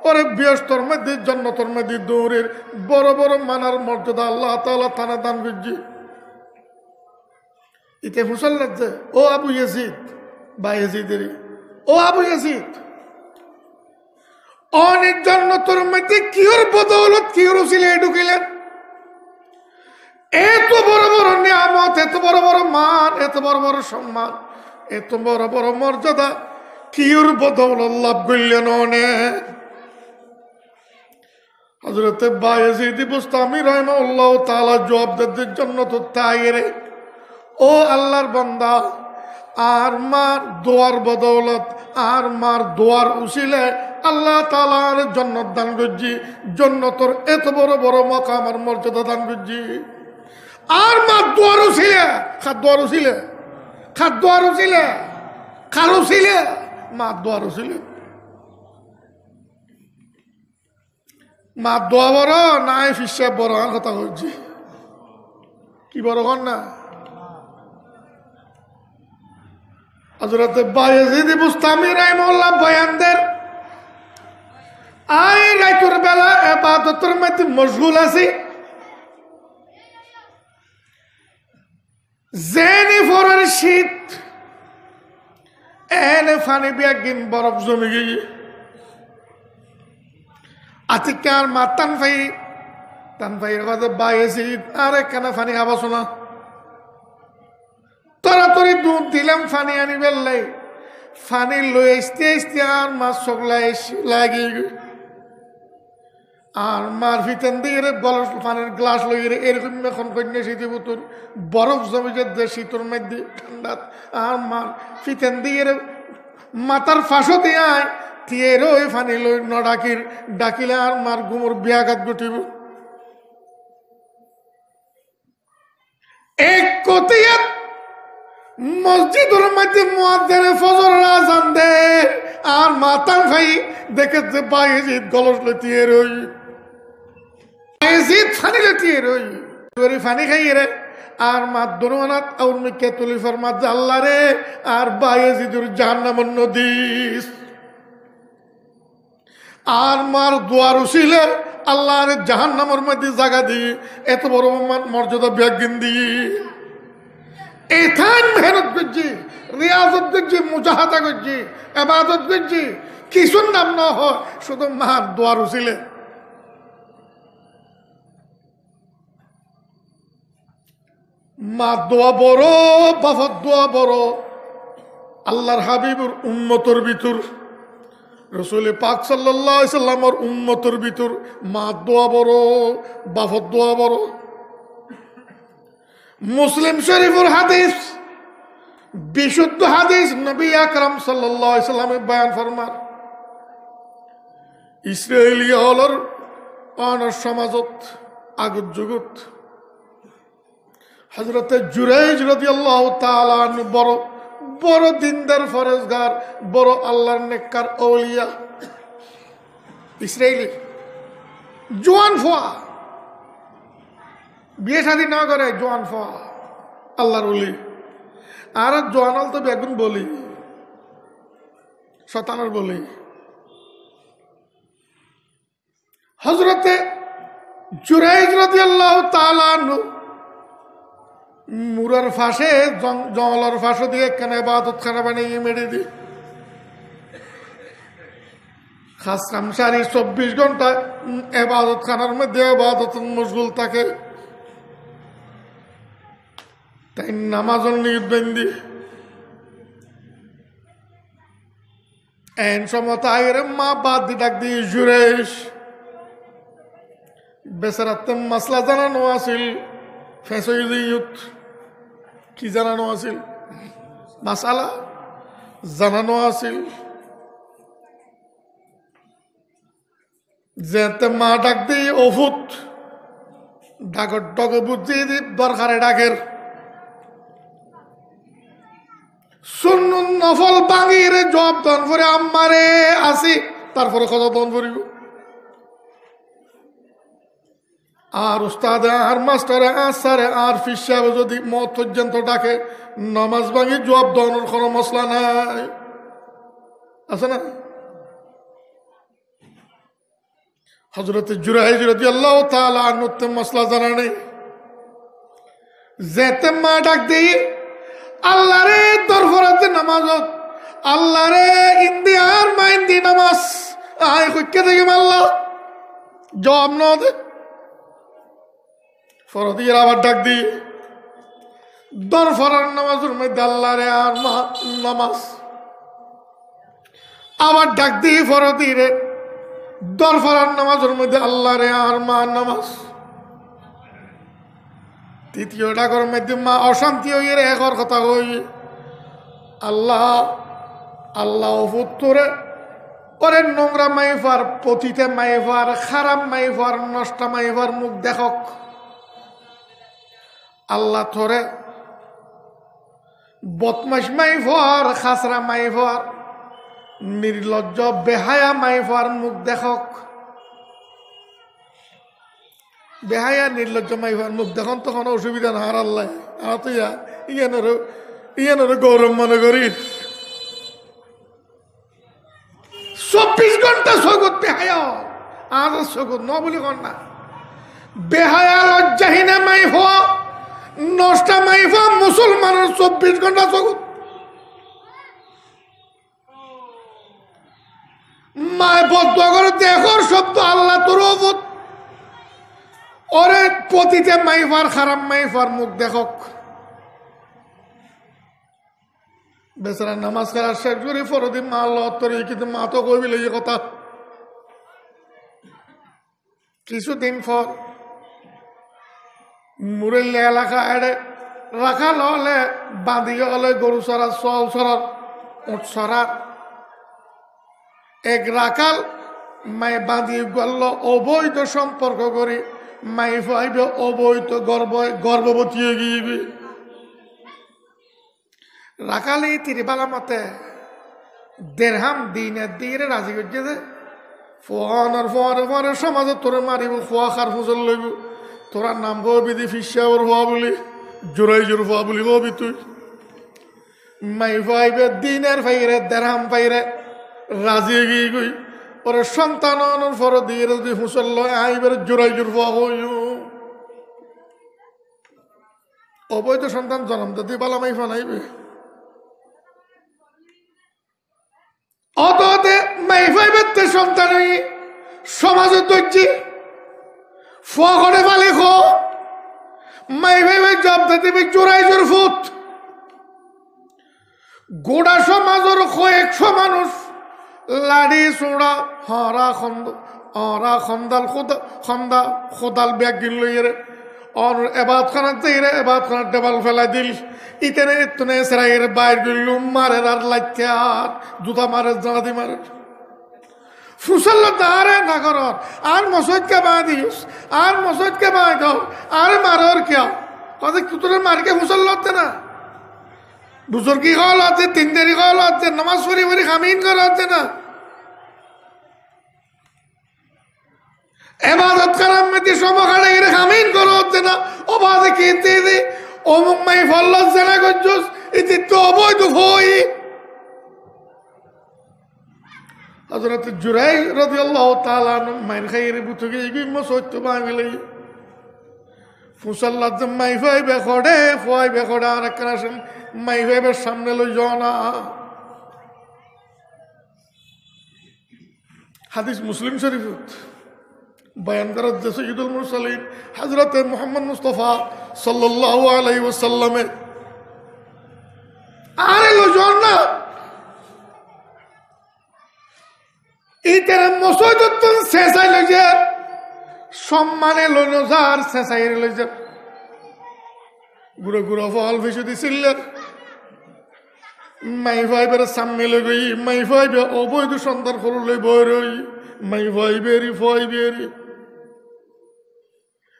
ওরে ব্যস্তর মধ্যে জান্নাতের মধ্যে দৌড়ের বড় বড় মানার মর্যাদা আল্লাহ তাআলা থানা দান করছে ইতে মুসল্লাত যে ও আবু ইয়াজিদ বা ইয়াজিদের ও আবু ইয়াজিদ অনেক জান্নাতের মধ্যে কিওর বদৌলত কিওর উসিলে ঢুকিলেন এত বড় বড় নিয়ামত এত বড় বড় মান এত বড় বড় সম্মান এত বড় বড় মর্যাদা কিওর বদৌলত লাভ করলেন অনেক হযরতে বায়েজিদ বুস্তামি রাহিমাহুল্লাহ তাআলা জবাব দেওয়ার জন্য তো তাইরে ও আল্লাহর বান্দা আর মার দোয়ার বদৌলত আর মার দোয়ার উসিলে আল্লাহ তাআলার জান্নাত দান করজি জান্নাতের এত বড় বড় মাকাম আর মর্যাদা দান করজি আর মার দোয়ার উসিলে খাদ্দোয়ার উসিলে খাদ্দোয়ার উসিলে খার উসিলে মা দোয়ার উসিলে মা দোয়া বড় নাই ফিসা বড় কথা বলছি কি বড় কর না হযরত বায়েজিদ বুস্তামি রাহিমাহুল্লাহ বয়ান দেন আই রাতের বেলা ইবাদতের মধ্যে মশগুল আছি জেনে ফরের শীত এনে ফানি বিয়াগিন বরফ জমে গিয়ে আতিকার মাতান ভাইয়ের কথা বায়েজিদ আরে কেন ফানি খাবা শোনা তরাতরি দুধ দিলাম ফানি আনি বেললাই ফানি লই আসতে আসতে আর মাছ সকলাই লাগি আর মার ফিতেন দিয়ে গলার ফানের গ্লাস লই এরকম এখন কন্যা শীতে বোতল বরফ জমে যে শীতর মধ্যে ঠান্ডা আর মার ফিতেন দিয়ে মাথার ফাঁসো দিয়ে তিয়ের ওই ফানি লই ন ডাকিলে আর মার গুমর বিয়াঘাত ঘটিব এক কতিয়াত মসজিদের মধ্যে মুয়াজ্জিনে ফজর আযান দে আর মাতান খাই দেখে যে বায়েজিদ গলস লতিয়ে রই বায়েজিদ ফানি লতিয়ে রই তোরি ফানি খাই রে আর মা দরওয়ানাত আউর মিকে তুলি ফরমাত আল্লাহ রে আর বায়েজিদের জাহান্নামের নদী আর মার দুয়ার উসিলে আল্লাহর জাহান্নামের মধ্যে জায়গা দি এত বড় মর্যাদা ব্যাগিন দি এথান মেহনত করছি রিয়াজত করছি মুজাহাদা করছি ইবাদত করছি কিছুর নাম না হয় শুধু মার দোয়ার উছিলে মা দোয়া বড় বাবার দোয়া বড় আল্লাহর হাবিবুর উম্মতর ভিতর রসুল পাক সাল্লাল্লাহু আলাইহি সাল্লামের উম্মতর ভিতর মা দোয়া বড় বাবার দোয়া বড় মুসলিম শরীফের হাদিস বিশুদ্ধ হাদিস নবী আকরাম সাল্লাল্লাহু আলাইহি সাল্লামে বয়ান ফরমান ইসরায়েলি হলর অনর সমাজত আগত জগত হযরতে জুরাইজ রাদিয়াল্লাহু তাআলা আনহু বড় দিনদার ফরজগার বড় আল্লাহর নেককার আউলিয়া ইসরায়েলি জোয়ান ফোয়া বিয়ে শাদী না করে জোয়ান ফোয়া আল্লাহর ওলি আর জোয়ানল তো বেগুন বলি শতানের বলি হযরতে জুরাইজ রাদিয়াল্লাহু তাআলা আনহু মুরার ফাঁসে জঙ্গলের ফাঁসে দিয়ে কেন ইবাদত খানা বানিয়ে মেরে দি খাসরাম সারি 24 ঘন্টা ইবাদত খানার মধ্যে ইবাদত মশগুল থাকে তাই নামাজের নিয়ত বেন্দি এন সমত আয়ের মা বাদ দি ডাক দিয়ে জুরেশ বেচারাতে মাসলা জানানো আছিল ফেসইউত কি জানানো আছিল মাসালা জানানো আছিল যেতে মা ডাক দিয়ে অফুত ডাকর ডগে বুঝিয়ে দি দরকারে ডাকের সুন্নুন নফল বাঙির জব দন করে আম্মারে আসি তারপরে কথা দন করিব আর উস্তাদ আর মাস্টারে আর স্যারে আর ফিস সাহেব যদি মত পর্যন্ত ডাকে নামাজ ভাঙি জবাব দেওয়ানোর কোনো মশলা নাই আছে না হযরতে জুরাইজ রাদিয়াল্লাহু তাআলা আনহু মশলা জানা নেই যেতে মা ডাক দিই আল্লাহ রে দরফরাতে নামাজত আল্লাহ রে ইন্দি আর মাইন্দি নামাজ আয় কইকে দেখি আল্লাহ জবাব না দে ফরদির আবার ডাক দি দরফরার নামাজের মধ্যে আল্লাহ রে আর মা নামাজ আবার ডাক দি ফরদিরে দরফরার নামাজের মধ্যে আল্লাহ রে আর মা নামাজ তৃতীয় ডাকর মধ্যে মা অশান্তি হইয়ে একর কথা হই আল্লাহ আল্লাহ পুত্রে ওরে নোংরা মাইফার পতিতে মাইফার খারাপ মাইফার নষ্ট মাইফার মুখ দেখক আল্লাহ থরে বদমাস মাইফার খাসরা মাইফার নির্লজ্জ বেহায়া মাইফার মুখ দেখক বেহায়া নির্লজ্জ মাইফার মুখ দেখুন তখন অসুবিধা না আর আল্লাহ আর তো ইয়ানোর গৌরব মনে করি 24 ঘন্টা সগত বেহায়া আর সগত ন বলি কর না বেহায়া লজ্জাহীনা মাই হওয়া নষ্টা মাই হওয়া মুসলমানের 24 ঘন্টা সগত মায় বদ্ধ করে দেখর শব্দ আল্লাহ তোর ওরে পতিতে মাইফার খারাপ মাইফার মুখ দেখক বেচারা নামাজ খারাপ শেষ করে ফরদিন মা আল্লাহ তোর কিন্তু মা তো কইবিল এই কথা কিছুদিন পর মুরেল্লা এলাকা এড়ে রাখাল হলে বাঁধিয়ে হলে গরু সরা চল সরার উঠ সরার এক রাখাল মাই বাঁধিয়ে গেল অবৈধ সম্পর্ক করি মাই ফাইবে অবৈধ গর্ভবতী হয়ে গিয়ে রাখালি তিরিবালা মতে দেড়হাম দিনের দিয়ে রাজি করছে যে ফোয়ানোর ফোয়ারে ফোয়ারে সমাজে তোরে মারিব ফোয়া খার ফুসল লইব তোরা নাম হবি দি ফিসাওর হওয়া বলি জোরাই জোর হওয়া বলি হবি তুই মাই ফাইবে দিনের ফাইরে দেড়হাম ফাইরে রাজি গিয়ে গই পরে সন্তান ফর দিয়ে যদি ফুসল লয় আইবার জোরাই জোর হওয়া হই অবৈধ সন্তান জন্ম দিতে বালা মাই ফানাইবে অততে মাইফাইবেতে সন্তান সমাজে দর্জি ফলে ফালি খো মাইফাইবে জব দিতে জোরাই জোর ফুট গোড়া সমাজের 100 মানুষ লাড়ি চোড়া হরা খন্দাল খন্দা খোদাল ব্যাগ গিল লইরে और एबाद खाना तेरे एबाद खाना डबल फैला दिल इतने सरायर बाहर गुल्लू मारे रात लगते यार जूता मारे जाती मारे फुसल दारे ना करो आर मसोद के बाद यूस आर मसोद के बाद दो आर मारो और क्या कहते कुतरे मार के फुसल लाते ना बुजुर्गी खाओ लाते तीन देरी खाओ लाते नमाज फरी फरी खामीन कर लाते ना এবাদত করার মধ্যে সমখানে এর খামিন করো হচ্ছে না অবাধে খেতে দে অমুক মাই ফল্লাস জানা করছস এতে তো অবৈধ হই হযরত জুরাই রাদিয়াল্লাহু তাআলা আনহু মাইন খাইরে বুতকে ইগি মসত্য বাঙালি ফুসাল্লাত মাই ফাইবে খড়ে ফাইবে খড়ে আর কারাসম মাই ফাইবে সামনে লই যাওনা হাদিস মুসলিম শরীফত बयान करत सय्यदुल मुरसलीन हजरत मोहम्मद मुस्तफा सल्लल्लाहु अलैहि वसल्लम आरे लो जोना इतने मसोदतन सेसाई लजे सम्माने लो नजार सेसाई लजे गुरो गुरो फल फिशु दिसिल्ले माई फाइबर सामने लगई माई फाइबर অবৈধ সন্তান ফললে বইরই মাই ফাইবেরি ফাইবেরি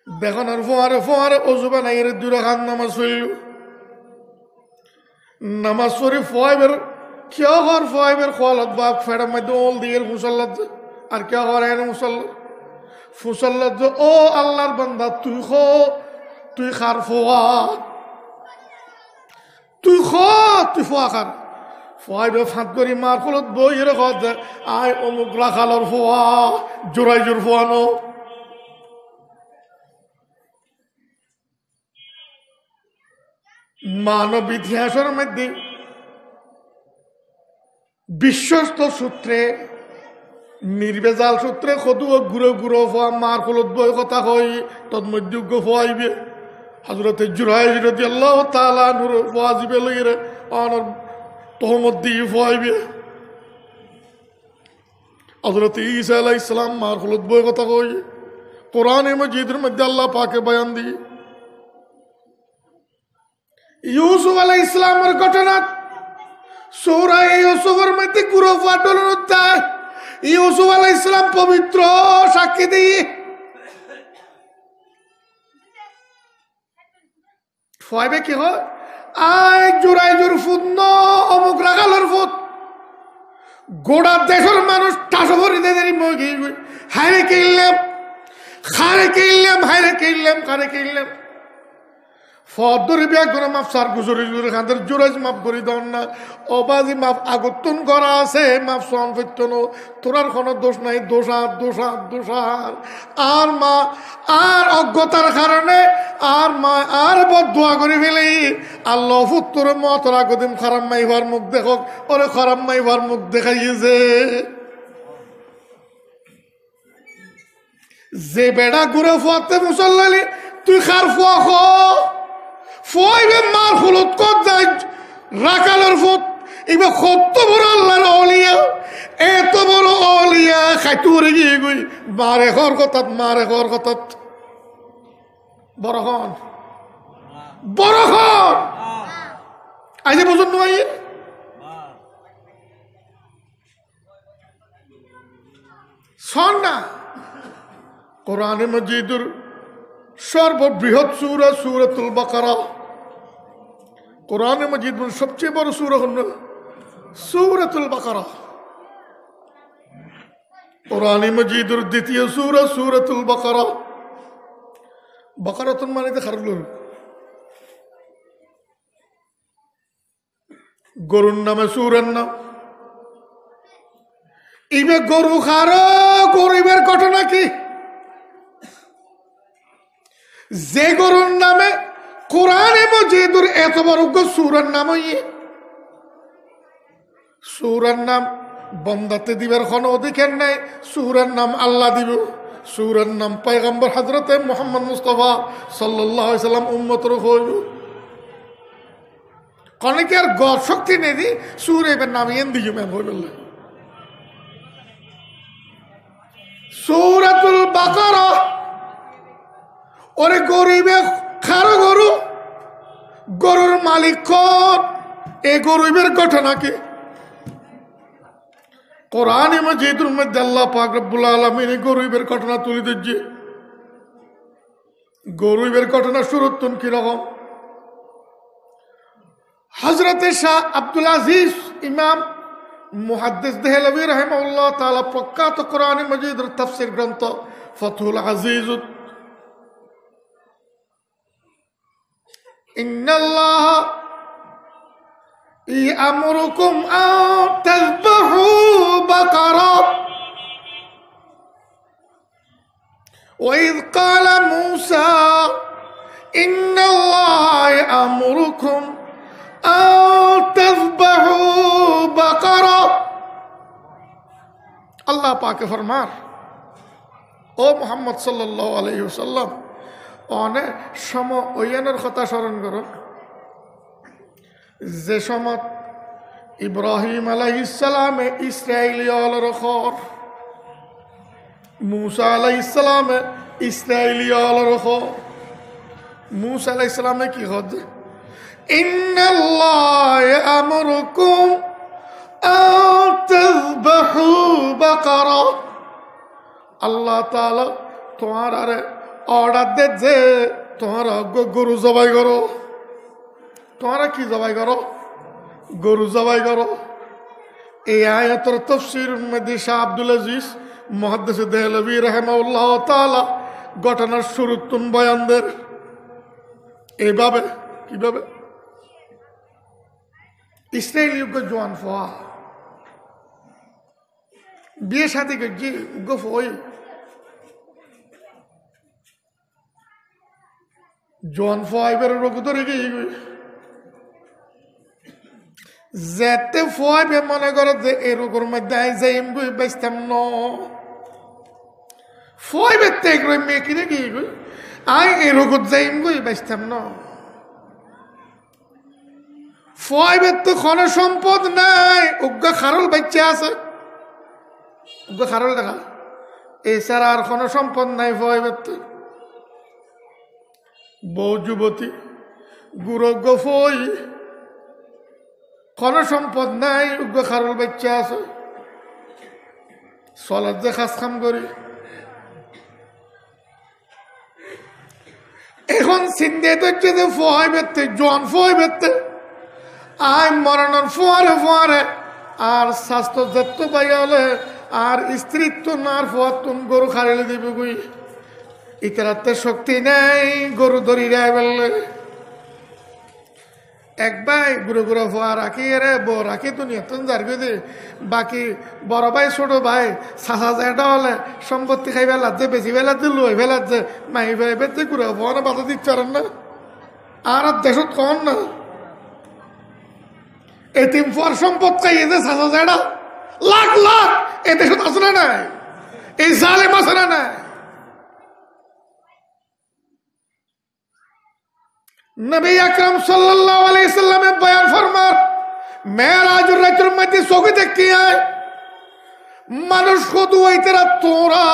দেখুন আর ফোয়ারে অজুবা নাই রে দুই রাকাত নামাজ পড়ল নামাজ পড়ি ফাইবের কিয়া হর ফাইবের খোয়ালত বাপ ফেড়া মধ্যে ওল দিয়ে মুসল্লাত আর কিয়া হর এর মুসল্লাত ও আল্লাহর বান্দা তুই খার ফোয়া তুই ফোয়া খার ফাইবে ফাঁদ করি মার খোলত বই এর খত আয় অমুক রাখালর ফোয়া জোরাই জোর ফোয়ানো মানব ইতিহাসের মধ্যে বিশ্বস্ত সূত্রে নির্বেজাল সূত্রে কত গুঁড়ো গুঁড়ো ফোয়া মার খোলত বই কথা হয় তন্মধ্যযোগ্য ফোয়াইবে হযরত জুরাই রাদিয়াল্লাহু তাআলা নূর ফোয়াজিবে লইরে অনর তহমত দিয়ে ফোয়াইবে হযরত ঈসা আলাইহিস সালাম মার খোলত বই কথা কই কোরআনে মাজিদের মধ্যে আল্লাহ পাকে বয়ান দিয়ে ইউসুফ আলাইহিস সালামের ঘটনা সূরা ইউসুফের মধ্যে গুরু ফাটল উত্তায় ইউসুফ আলাইহিস সালাম পবিত্র সাক্ষী দিয়ে ফয়বে কি হয় আয় জোরাই জোর ফুট ন অমুক রাখালের ফুট গোড়া দেশের মানুষ টাসো ভরি দেরি মগি হারে কিনলাম খারে কিনলাম হারে কিনলাম খারে কিনলাম ফদরি বিয়া করে মাপ সার গুজরি খান্দের জোরাজ মাপ করি দন না অবাজি মাপ আগতন করা আছে মাপ সন ফিরতন তোরার কোনো দোষ নাই দোষার আর মা আর অজ্ঞতার কারণে আর মা আর বদুয়া করে ফেলে আল্লাহ ফুত্তর মতরা কদিম খারাপ মাইবার মুখ দেখক ওরে খারাপ মাইবার মুখ দেখাইছে যে বেড়া ঘুরে ফুয়াতে মুসল্লালি তুই খার ফুয়া খ ফইবে মার ফুলত কত যায় রাকালের ফুট এবার কত বড় আল্লাহর অলিয়া এত বড় অলিয়া খাইতুরে গিয়ে গই মারে ঘর কথাত বড় হন আইজে বুঝুন নয় শোন না কোরআনে মজিদুর সর্ববৃহৎ সূরা সূরাতুল বাকারা কোরআনে মজিদ সবচেয়ে বড় সূরা হল সূরাতুল বাকারা কোরআনে মজিদুর দ্বিতীয় সূরা সূরাতুল বাকারা বাকারাতুন মানে তো খারল গরুর নামে সূরার নাম ইবে গরু খারো গরিবের ঘটনা কি যে গরুর নামে কোরআনে মজিদুর এত বড় সূরার নাম সূরার নাম বন্দাতে দিবার কোনো অধিকার নাই সূরার নাম আল্লাহ দিব সূরার নাম পয়গম্বর হযরতে মুহাম্মদ মুস্তাফা সাল্লাল্লাহু আলাইহি সাল্লাম উম্মতর হইব কোনে কি আর গর শক্তি নেই দি সূরা এর নাম এন দিও মে বলল সূরাতুল বাকারা ওরে গরিবে খারো গরুর মালিক কোন এই গরিবের ঘটনা কি কোরআনে মাজিদুর মধ্যে আল্লাহ পাক রব্বুল আলামিন গরিবের ঘটনা তুলে দিচ্ছে গরিবের ঘটনা শুরুতুন কি রকম হযরতে শাহ আব্দুল আজিজ ইমাম মুহাদ্দিস দেহলভী রাহিমাহুল্লাহ তাআলা প্রখ্যাত কোরআনে মাজিদের তাফসীর গ্রন্থ ফাতহুল আজিজ ইন্নাল্লাহ ইয়ামুরুকুম আন তাযবাহু বাকারা وإذ قال موسى إن الله يأمركم أن تذبحوا بقرة الله পাকে ফরমান ও মুহাম্মদ সাল্লাল্লাহু আলাইহি ওয়াসাল্লাম অনেক সময় ওয়ানের কথা স্মরণ করো যে সময় ইব্রাহিম আলাইহিস সালামে ইসরাইলিয়ার খর मूसा अलैहिस्सलाम इस्राएलियाल रखो मूसा अलैहिस्सलाम की खुद इन्नल्लाह यअमुरुकुम अन तज़बहू बकरा अल्लाह ताला तुम्हारा ऑर्डर दे जे तुम्हारा गरु जबाई करो तुम्हारा की जबाई करो गरु जबाई करो ये आयतर तफसीर में शाह अब्दुल अजीज মুহাদ্দিস দেহলভী রাহিমাহুল্লাহ তাআলা ঘটনার শুরুতুন বয়ান দেন এইভাবে কিভাবে ইসরায়েলি জওয়ান ফোয়া বিয়ে শাদী করছি ফোই জওয়ান ফোয়া এবার রোগ ধরে গিয়ে যেতে ফোয়া মনে করো যে এই রোগের মধ্যে যাইম গই বেচতাম ন ফয় বেতে এগুলো মেয়ে কিনে গিয়ে গই আই এই রোগত যাইম গই বেচতাম ন ফয় বেতে কোনো সম্পদ নাই উগ্র খারল বাচ্চা আছে উগ্র খারল দেখা এছাড়া আর কোনো সম্পদ নাই ফয় বেতে বউ যুবতী গুরুজ্ঞ ফই কোনো সম্পদ নাই উগ্র খারল বাচ্চা আছে সলাদ যে খাস খাম করি এখন চিন্তা হচ্ছে যে ফয় বেতে জন ফয় বেতে আয় মরণের ফোয়ারে আর স্বাস্থ্য যত পাই হলে আর স্ত্রীত্ব নার ফোয়ার তুন গরু খারিলে দিবে গুই ইতারাতে শক্তি নেই গরু ধরি রায় বললে এক ভাই গুড়ো গুড়ো ফোয়া রাখি রে বউ রাখি দুনিয়া তুন যার দে বাকি বড় ভাই ছোট ভাই সাহা জায়গা হলে সম্পত্তি খাই ফেলাচ্ছে বেশি ফেলাচ্ছে লই ফেলাচ্ছে মাই ভাই বেঁচে গুড়ো ফোয়া না বাধা দিচ্ছে না আর দেশত কন না এতিম ফোয়ার সম্পদ খাইয়ে যে সাহা জায়গা লাখ লাখ এ দেশত আছে না নাই এই জালেম আছে না নাই নবী আকরাম সাল্লাল্লাহু আলাইহি সাল্লামে বয়ান ফরমান মেরাজুর রাতের মধ্যে চোখে দেখতে আয় মানুষ শুধু ওইতেরা তোরা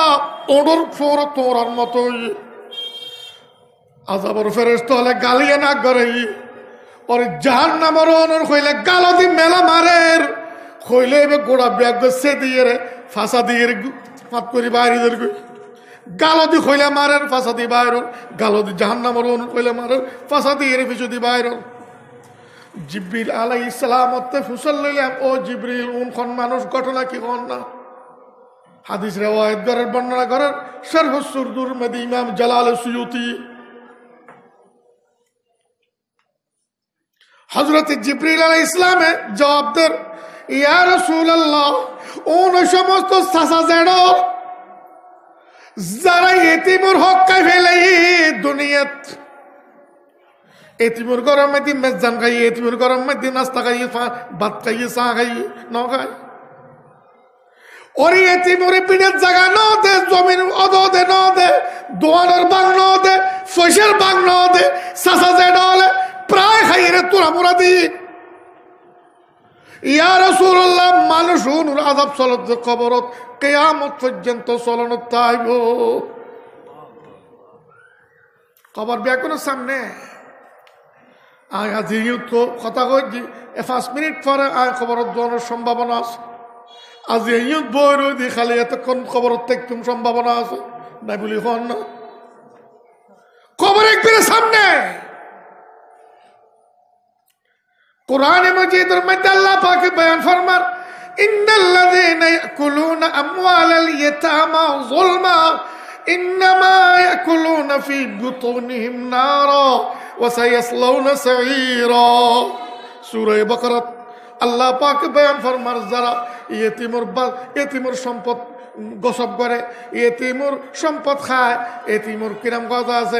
ওডর ফোর তোরার মতোই আযাবর ফেরেশতা হলে গালিয়ে না করে ওর জাহান্নামের অনর কইলে গালদি মেলা মারের কইলে গোড়া ব্যাগ সে দিয়ে রে ফাঁসা দিয়ে ফাত করি বাইরেদের গালদি কইলে মারের ফাঁসা দি বাইর গালদি জাহান্নামের অনর কইলে মারের ফাঁসা দিয়ে রে পিছু দি বাইর জিবরিল আলাইহিস সালাম অতে ফুসল লইলাম ও জিবরিল কোন মানুষ ঘটনা কি কোন না হাদিস রিওয়ায়াত করার বর্ণনা করার শরহ সুরদুর মধ্যে ইমাম জালাল সুয়ুতি হযরত জিবরিল আলাইহিস সালামে জবাব দেন ইয়া রাসূলুল্লাহ ওন সমস্ত সাসা জেড়ো যারা এতিমর হক খাই ফেলে দুনিয়াত এতিমর গরম মধ্যে মেজান খাই এতিমর গরম মধ্যে নাস্তা খাই ভাত খাই চা খাই ন খাই ওরে এতিমরে পিঠের জায়গা ন দে জমির অদ দে ন দে দোয়ানের বাং ন দে ফসের বাং ন দে সাসা জেড়ো হলে প্রায় খাই রে তোরা মোরা দি ইয়া রাসূলুল্লাহ মানুষ নুর আযাব চলত কবরত কিয়ামত পর্যন্ত চলন তাইব কবর ব্যাকুনের সামনে আজ তো কথা কই 5 মিনিট পরে কবরত যাওয়ার সম্ভাবনা আছে আজ এই বই দি খালি এতক্ষণ কবরত থাকতুম সম্ভাবনা আছে নাই বলি হন না কবর একবারে সামনে কুরআনে মাজিদের মধ্যে আল্লাহ পাক বয়ান ফরমান ইন্নাল্লাযীনা ইয়াকুলুনা আমওয়ালাল ইয়াতামা যুলমা ইন্নামা ইয়াকুলুনা ফি বুতুনিহিম নারা ওয়া সায়াসলাউনা সাঈরা সূরা বাকারা আল্লাহ পাক বয়ান ফরমান যারা ইয়েতিমর সম্পদ গসব করে ইয়েতিমর সম্পদ খায় ইয়েতিমর কিরাম কথা আছে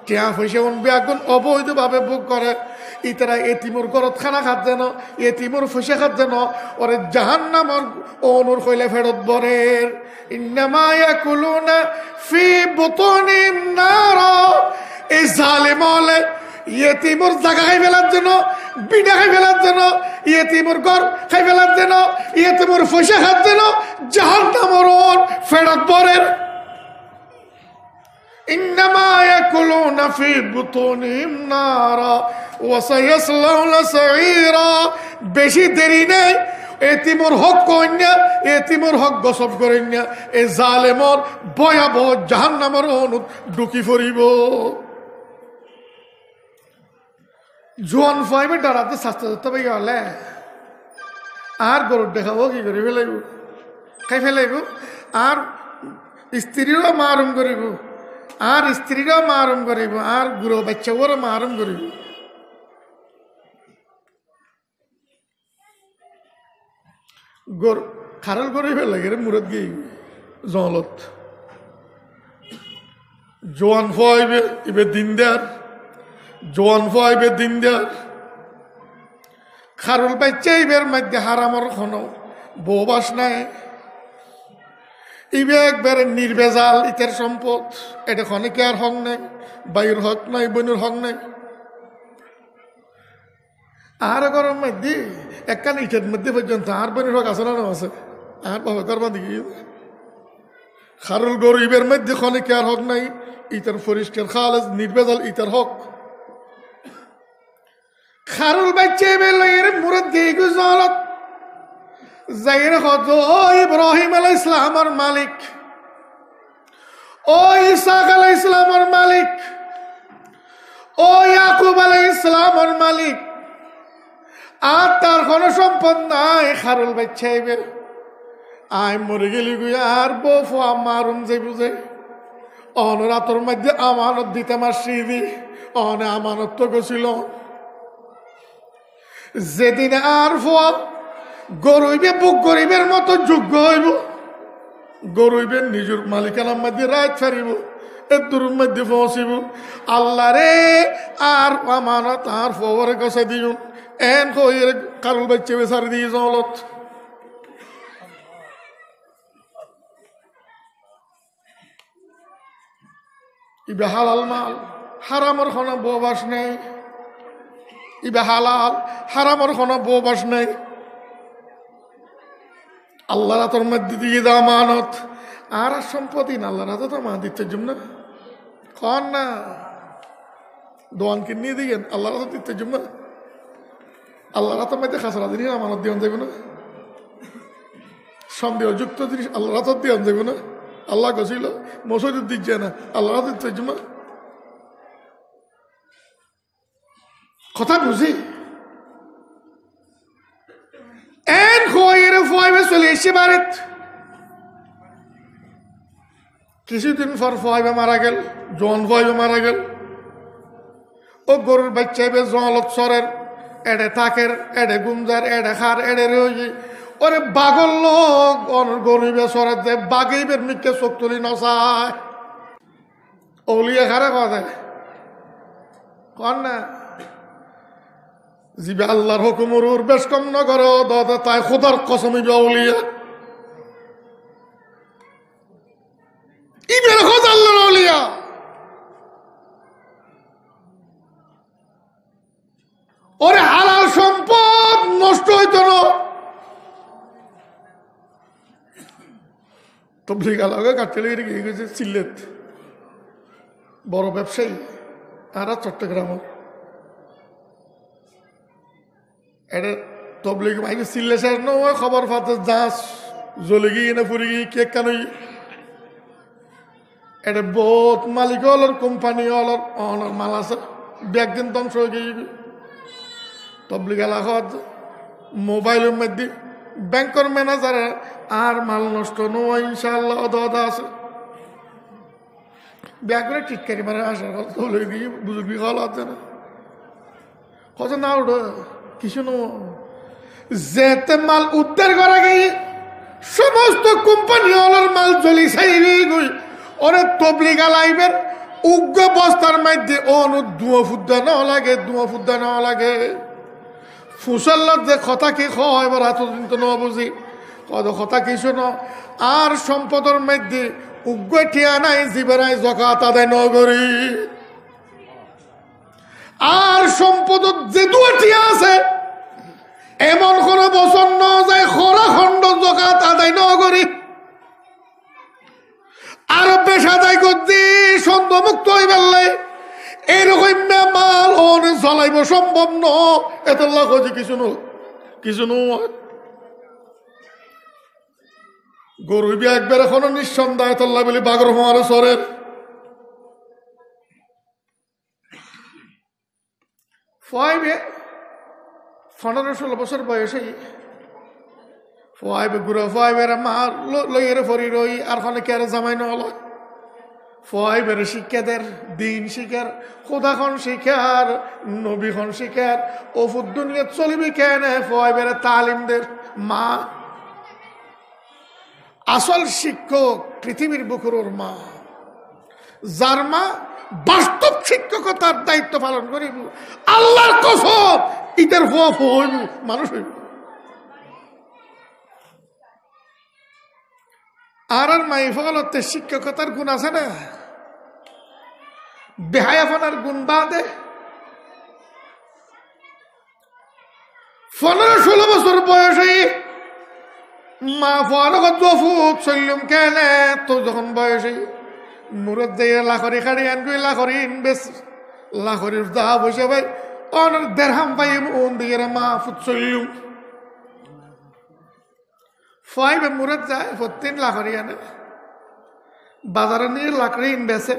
টিয়া পয়সা ব্যাগুন অবৈধভাবে বুক করে ইতারা এতিমুর গরত খানা খাত যেন এতিমুর ফুসে খাত যেন ওরে জাহান্নামর অনুর কইলে ফেরত বরের ইন্নামা ইয়াকুলুনা ফি বুতুনিহিম নারা এই জালেম হলে ইয়েতিমুর জায়গা খাই ফেলার জন্য বিডা খাই ফেলার জন্য ইয়েতিমুর ঘর খাই ফেলার জন্য ইয়েতিমুর ফুসে খাত যেন জাহান্নামর ফেরত বরের ইন্নামা ইয়াকুলুনা ফি বুতুনিহিম নারা ওয়া সায়াসলাউনা সাঈরা বেশি দেরি নেই এতিমর হক কইনা এতিমর হক গসব করেন এই জালেমর ভয়াবহ জাহান্নামের অনুত ঢুকি পড়িব জোয়ান ফাইবে ডরাতে শাস্তি দিতে পাই হলে আর গরুর দেখাবো কি করে ফেলাইব খাই ফেলাইব আর স্ত্রীরও মারুম করিব আর স্ত্রীরাও মারুম করিব আর গুরু বাচ্চাও মারুম করিব খারাল করে ফেলে মুরত গিয়ে জলত জোয়ান ফাইবে ইবে দিন দেয়ার জোয়ান ফাইবে দিন দেয়ার খারুল বাচ্চা ইবের মধ্যে হারামর খন বৌবাস নাই ইবে একবারে নির্বেজাল ইতের সম্পদ এটা খনিকে আর হক নাই বাইর হক নাই বনুর হক নাই আর গরম মধ্যে একখান ইটের মধ্যে পর্যন্ত আর বনুর হক আছে না আছে আর বাবা করবা দেখি খারুল গরিবের মধ্যে খনিকে আর হক নাই ইটার পরিষ্কার খালেজ নির্বেজাল ইটার হক খারুল বাচ্চা এবার লইয়ের মুরত দিয়ে জলত যাইর হত ও ইব্রাহিম আলাইহিস সালামের মালিক ও ইসাক আলাইহিস সালামের মালিক ও ইয়াকুব আলাইহিস সালামের মালিক আর তার কোনো সম্পদ নাই খারুল বাচ্চা এবার আই মরে গেলি গুই আর বফু আমারুম যে বুঝে অনরাতর মধ্যে আমানত দিতে মাসি দি অনে আমানত তো গেছিল যেদিন আর ফল গরুইবে বুক গরিবের মতো যোগ্য হইব, গরুইবে নিজের মালিকানার মধ্যে রাত ফারিব, এর মধ্যে পৌঁছিব। আল্লাহ রে আর আমানত আর ফবরে কষা দিও এন কইর কারুল বাচ্চা বেসার দিয়ে জলত। ইবে হালাল মাল, হারামর কোনো ববাস নেই। ইবে হালাল, হারামর কোনো ববাস নেই। আল্লাহ রাতর মধ্যে দিয়ে দাও আমানত, আর সম্পত্তি না আল্লাহ রাত তো মা দিতে জন্য কন না দোয়ান কিনে দিয়েন আল্লাহ রাত দিতে জন্য। আল্লাহ রাতের মধ্যে খাসরা জিনিস আমানত দিয়ন যাবে না, সন্দেহযুক্ত জিনিস আল্লাহ রাত দিয়ন যাবে না। আল্লাহ গছিল মসজিদ দিচ্ছে না, আল্লাহ রাত দিতে জন্য। কথা বুঝি এন খোয়ের ফয়েবে চলে এসে বাড়িত। কিছুদিন পর ফয়েবে মারা গেল, জন ফয়েবে মারা গেল। ও গরুর বাচ্চা এবে জলত সরের এডে থাকের, এডে গুমজার, এডে খার, এডে রয়ে ওরে বাগল লোক গরিবে সরের দে বাগেইবের মিকে চোখ তুলি নসায় ওলিয়া খারে কথা কন না। জিবে আল্লাহর হুকুমর বেশ কম ন করো দাদা তাই খোদার কসম ইবে ওলিয়া ইবের খোদ আল্লাহর ওলিয়া। ওরে হালাল সম্পদ নষ্ট হইত না। তবলিগ আলাদা কাটতে লেগে গেছে সিলেট বড় ব্যবসায়ী আর চট্টগ্রাম এটা তবলিগ মাইকে সিলেসার নয় খবর পাতে যাস জ্বলে গিয়ে না ফুরে গিয়ে কেক কানুই এটা বহুত মালিক হলার কোম্পানি হলার অনার মাল আছে ব্যাগদিন ধ্বংস হয়ে গিয়ে তবলিগ এলাকাত মোবাইলের মধ্যে ব্যাংকের ম্যানেজার আর মাল নষ্ট নয় ইনশাআল্লাহ অদা আছে ব্যাগ করে টিটকারি মারে আসার কথা গিয়ে বুঝবি হল আছে না কথা না ওটা কিছু যেতে মাল উদ্ধার করা গিয়ে সমস্ত কোম্পানি হলার মাল জ্বলি সাইবি গই ওরে তবলিগ আলাইবের উগ্র বস্তার মধ্যে অনু ধুয়ো ফুদ্দা নেওয়া লাগে ধুয়ো ফুদ্দা নেওয়া লাগে ফুসল্লার যে কথা কি হয় এবার এতদিন তো নেওয়া বুঝি কত কথা কিছু ন আর সম্পদের মধ্যে উগ্র ঠিয়া নাই জীবনায় জকাত আদায় নগরী আর সম্পদ যে দুয়া ঠিয়া আছে এমন কোন বছর ন যায় খরা খণ্ড জকাত আদায় নগরী আরো বেশ আদায় করছি সন্দেহ মুক্ত হয়ে বেললে এরকম মাল ওন চলাইব সম্ভব ন এতল্লা কজি কিছু নয় গরুবি একবার এখনো নিঃসন্দেহ এতল্লা বলি বাগর হওয়ার সরের ফয়েবে 15-16 বছর বয়সে ফয়েবে গুড়া ফয়েবের মা লইয়ের ফরি রই আর খানে কে জামাই নলা ফয়েবের শিক্ষাদের দিন শিকার খোদাখন শিকার নবীখন শিকার ওফুদ দুনিয়া চলিবি কেন ফয়েবের তালিমদের মা আসল শিক্ষক পৃথিবীর বুকুর মা যার মা বাস্তব শিক্ষকতার দায়িত্ব পালন করিব আল্লাহর কসম ইতার হইব মানুষ হইব আর মাই ফলতে শিক্ষকতার গুণ আছে না বেহায়াফানার গুণ বাদে 15-16 বছর বয়সে মা ফলগত ফুট চললুম কেন তো যখন বয়সে মুরত দিয়ে লাখরি খাড়ি আনগুই লাখরি ইনবেস লাখরির দাহ বসে ভাই অনেক দেড়হাম পাই ওন দিয়ে মা ফুট চললুম ফয়েবে মুরত যায় 3 লাখরি আনে বাজারে নিয়ে লাকড়ি ইনবেসে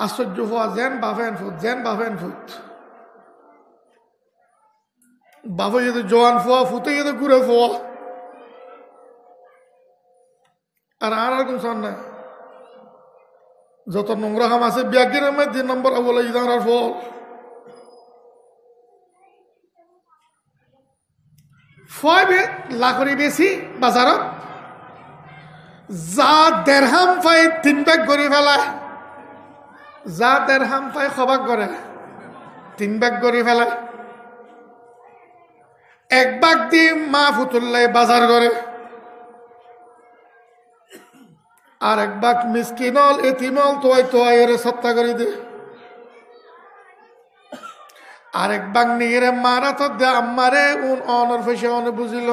আশ্চর্য হওয়া যেন বাফেন ফুট বাফে যদি জোয়ান ফোয়া ফুটে যদি ঘুরে ফোয়া আর কোন সান না যত নোংরা কাম আছে ব্যাগের মধ্যে 2 নম্বর বলে ইদার ফল ফয় লাখরি বেশি বাজারত যা দেড়হাম পাই 3 ভাগ করে ফেলায়, যা দেড়হাম পাই খবাক করে 3 ভাগ করে ফেলায়। 1 ভাগ দিয়ে মা ফুতুল্লাই বাজার করে, আর 1 ভাগ মিসকিনল এতিমল তোয়াই এর সত্তা করে দে, আর 1 ভাগ নিয়ে মারা তো দে আম্মারে অনর ফেসে অনে বুঝিল।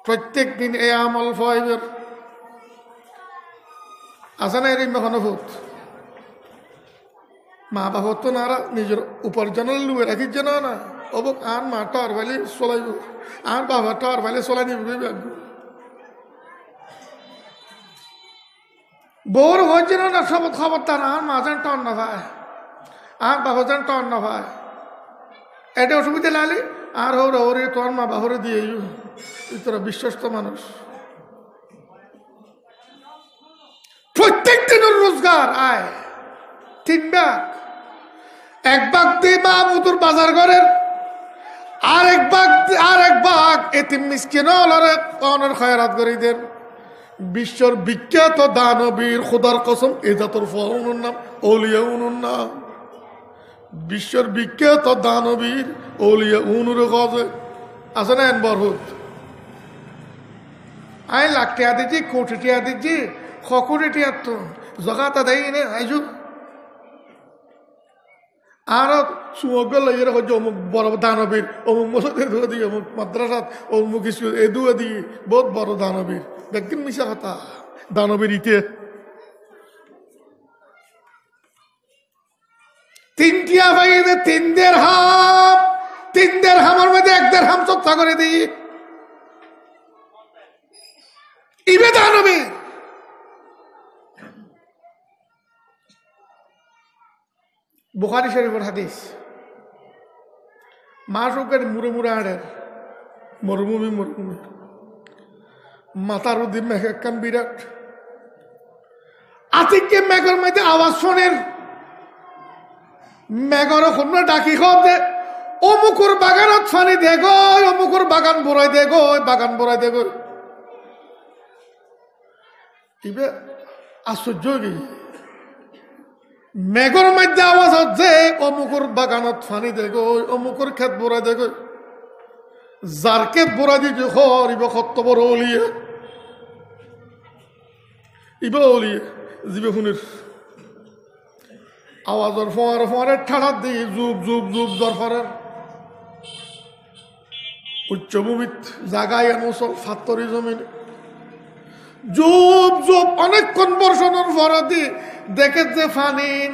প্রত্যেক দিন এই আমল ফয়ের আছে না? এরই মহানুভূত মা বাবা তো না নিজের উপার্জনের লুয়ে রাখির জন্য না, অবক আর মা টর ভাইলে চলাইব, আর বাবা টর ভাইলে চলাই নিব। বউর হয়েছে না সব খবরদার, আর মা যেন টন না ভাই, আর বাবা যেন টন না ভাই, এটা অসুবিধা লালি আর ওরে তোর মা বাবরে দিয়ে তোরা বিশ্বস্ত মানুষ। প্রত্যেক দিনের রোজগার আয় 3 ভাগ, 1 ভাগ দিয়ে মা বুতুর বাজার করেন, আর 1 ভাগ এতিম মিসকিন অনের খয়রাত করে দেন। বিশ্বর বিখ্যাত দানবীর খোদার কসম এ জাতর ফাউনুর নাম ওলিয়া উনুর নাম। বিশ্বর বিখ্যাত দানবীর ওলিয়া উনুর গজে আছে না? এন বরহুদ আই লাখ টিয়া দিচ্ছি, কোটি টিয়া দিচ্ছি, কোটি টিয়া তো জগাতা দেয় নে আইজু। আর সুমগ্র লাগিয়ে রাখো যে অমুক বড় দানবীর, অমুক মসজিদ এদুয়া দিই, অমুক মাদ্রাসাত অমুক স্কুল এদুয়া দিই, বহুত বড় দানবীর। দেখবেন মিশা কথা দানবীর ইতে 3 টিয়া ভাই 3 দেড়হাম, 3 দেড়হামের মধ্যে 1 দেড়হাম চর্চা করে দিই, ইবে দানবীর। বুখারী শরীফের হাদিস, মাসুকের মুড়ে মুড়ে আড়ের মরুভূমি মাথার উদ্দিন মেঘ একখান বিরাট আতিককে মেঘের মধ্যে আওয়াজ শোনেন, মেঘর খুবনা ডাকি খে অমুকুর বাগানত ফানি দেখো, অমুকুর বাগান ভরাই দেখো, বাগান ভরাই দেখো। ইবে আশ্চর্য হয়ে মেঘর মধ্যে আওয়াজ হচ্ছে অমুকুর বাগানত ফানি দেখো, অমুকুর ক্ষেত ভরাই দেখো। যার ক্ষেত ভরা দিতে খর ইবে কত বড় অলিয়ে, ইবে অলিয়ে জিবে শুনির আওয়াজের ফোয়ারে ঠাড়ার দিয়ে জুব জুব জুব দরফারের উচ্চভূমিত জাগায় মুসল ফাত্তরি জমিন জুব জুব অনেকক্ষণ বর্ষণের ফরা দি দেখে যে ফানিন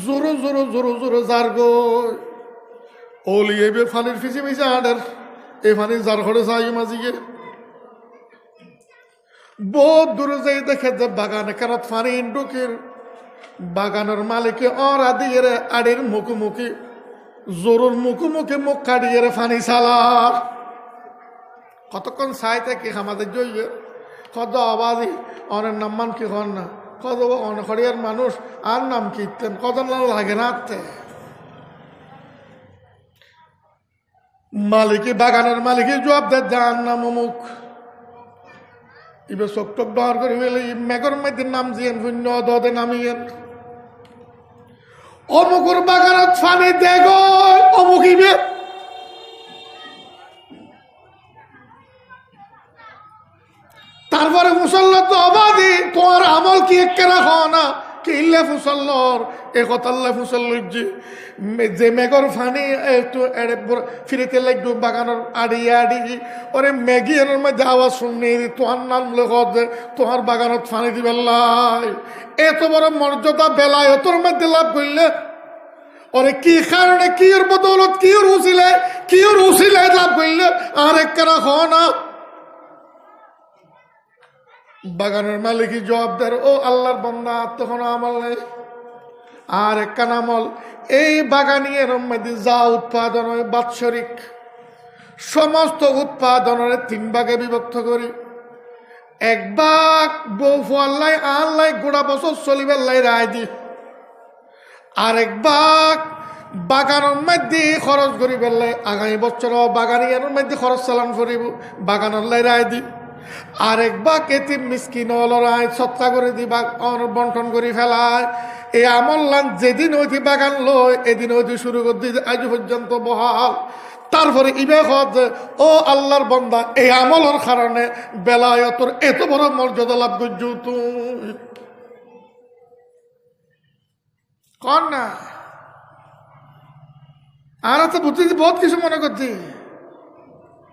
জোরো জোরো জোরো জোরো যার গো ওলি এবে ফানির ফিসি মিশে আডের এই ফানি যার ঘরে যাই মাঝিয়ে বহুত দূরে যাই দেখে যে বাগানে কেন ফানিন ঢুকির বাগানের মালিকে অরা দিয়ে আড়ির মুখোমুখি জোরুর মুখোমুখি মুখ কাটিয়ে ফানি সালার কতক্ষণ চাই থেকে আমাদের জইয়ে কত আবাদি অনেক নাম্মান কি হন না কত অনখড়িয়ার মানুষ আর নাম কীর্তেন কত লাগে না মালিকে বাগানের মালিকে জবাব দেয় যার নাম অমুক এবার চোখ টোক ডর করে ফেলে মেঘর মধ্যে নাম দিয়েন শূন্য দে নামিয়েন অমুকুর বাগানত ফানি দেখো অমুক ইবে তারপরে মুসল্লা তো অবাধি তোমার আমল কি একেরা হওয়া না কি ইল্লে ফুসল্লর এ কথাল্লা ফুসল্লর যে মেঘর ফানি একটু ফিরেতে লাগবে বাগানের আড়ি আড়ি ওরে ম্যাগি এর মধ্যে আওয়াজ শুননি তোমার নাম লেখা তোমার বাগানত ফানি দিবেল্লাই এত বড় মর্যাদা বেলায় তোর মধ্যে লাভ করলে ওরে কি কারণে কি ওর বদৌলত কি ওর উচিলে লাভ করলে আর একেরা হওয়া না বাগানের মালিকই জবাব দেয় ও আল্লাহর বান্দা তখন আমল নেই আর একখান আমল এই বাগানিয়ের মধ্যে যা উৎপাদন হয় বাৎসরিক সমস্ত উৎপাদনের 3 ভাগে বিভক্ত করি 1 ভাগ বউ ফুয়াল্লাই আল্লাই গোড়া বছর চলিবার লাই রায় দি আর 1 ভাগ বাগানের মধ্যে খরচ করি পেলে আগামী বছর বাগানিয়ার মধ্যে খরচ চালান করিব বাগানের লাইরাই দি আরেক বা কেতিম মিসকিন লড়াই সত্তা করে দি বন্টন করে ফেলায় এই আমল লান যেদিন ওইটি বাগান লয় এদিন ওইটি শুরু করে দিই আজ পর্যন্ত বহাল তারপরে ইবে যে ও আল্লাহর বন্দা এই আমলের কারণে বেলায়তর এত বড় মর্যাদা লাভ করছ তুই কর না আর তো বুঝতে বহুত কিছু মনে করছি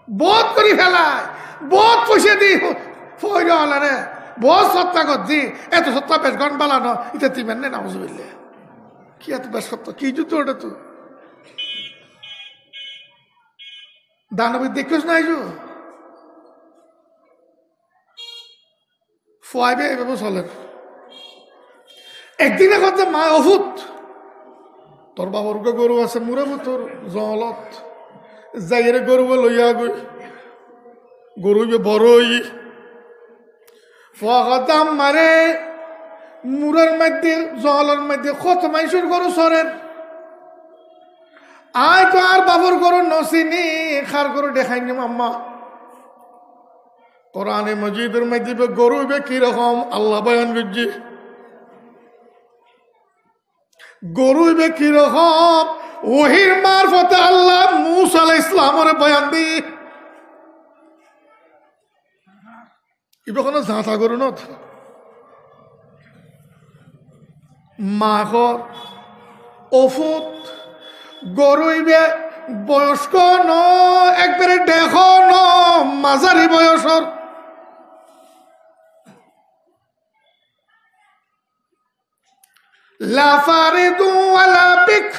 বহুত করি ফেলায় বহুত পয়সা দি ফইর হলে রে বহুত সত্তা করছি এত সত্তা বেশ গন বালানো এটা তিমেন নে নামজ বললে কি এত বেশ সত্তা কি যুদ্ধ ওটা তো দানবী দেখিস না আইজু ফুয়াইবে এভাবে চলেন একদিনে কথা মা অভূত তোর বাবার গরু আছে মুরাবো তোর জলত যাইরে গরু লইয়া গই গরু বড়ই দাম মারে মুরের মধ্যে জলের মধ্যে কত মাইসুর গরু সরেন আয় তো আর বাবুর গরু নসিনি খার গরু দেখাইনি আম্মা কোরআনে মজিদের মধ্যে গরু কিরকম আল্লাহ বয়ান করছি গরু কিরকম ওহির মারফতে আল্লাহ মুসা আলাইহিস ইসলামের বয়ান দি ইবে কোনো ঝাঁটা গরু নত মাখর ওফুত গরু ইবে বয়স্ক ন একবারে দেখ ন মাঝারি বয়সর লা ফারিদু ওয়ালা বিক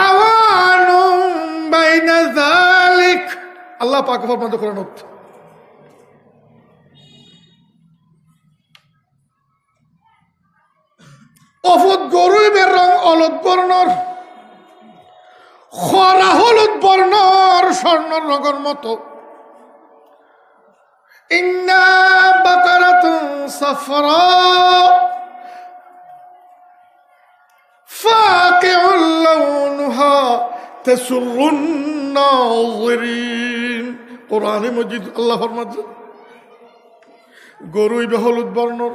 আওয়ানুম বাইনা যালিক আল্লাহ পাক ফরমান কোরআনত অফুত গরুইবের রং অলদ বর্ণর খরা হলুদ বর্ণর স্বর্ণ রঙের মতো ইন্না বাকারাতুন সাফরা ফাকিউল লাউনুহা তাসুরুন নাযিরিন কোরআনে মজিদ আল্লাহ ফরমাচ্ছে গরুইবে হলুদ বর্ণর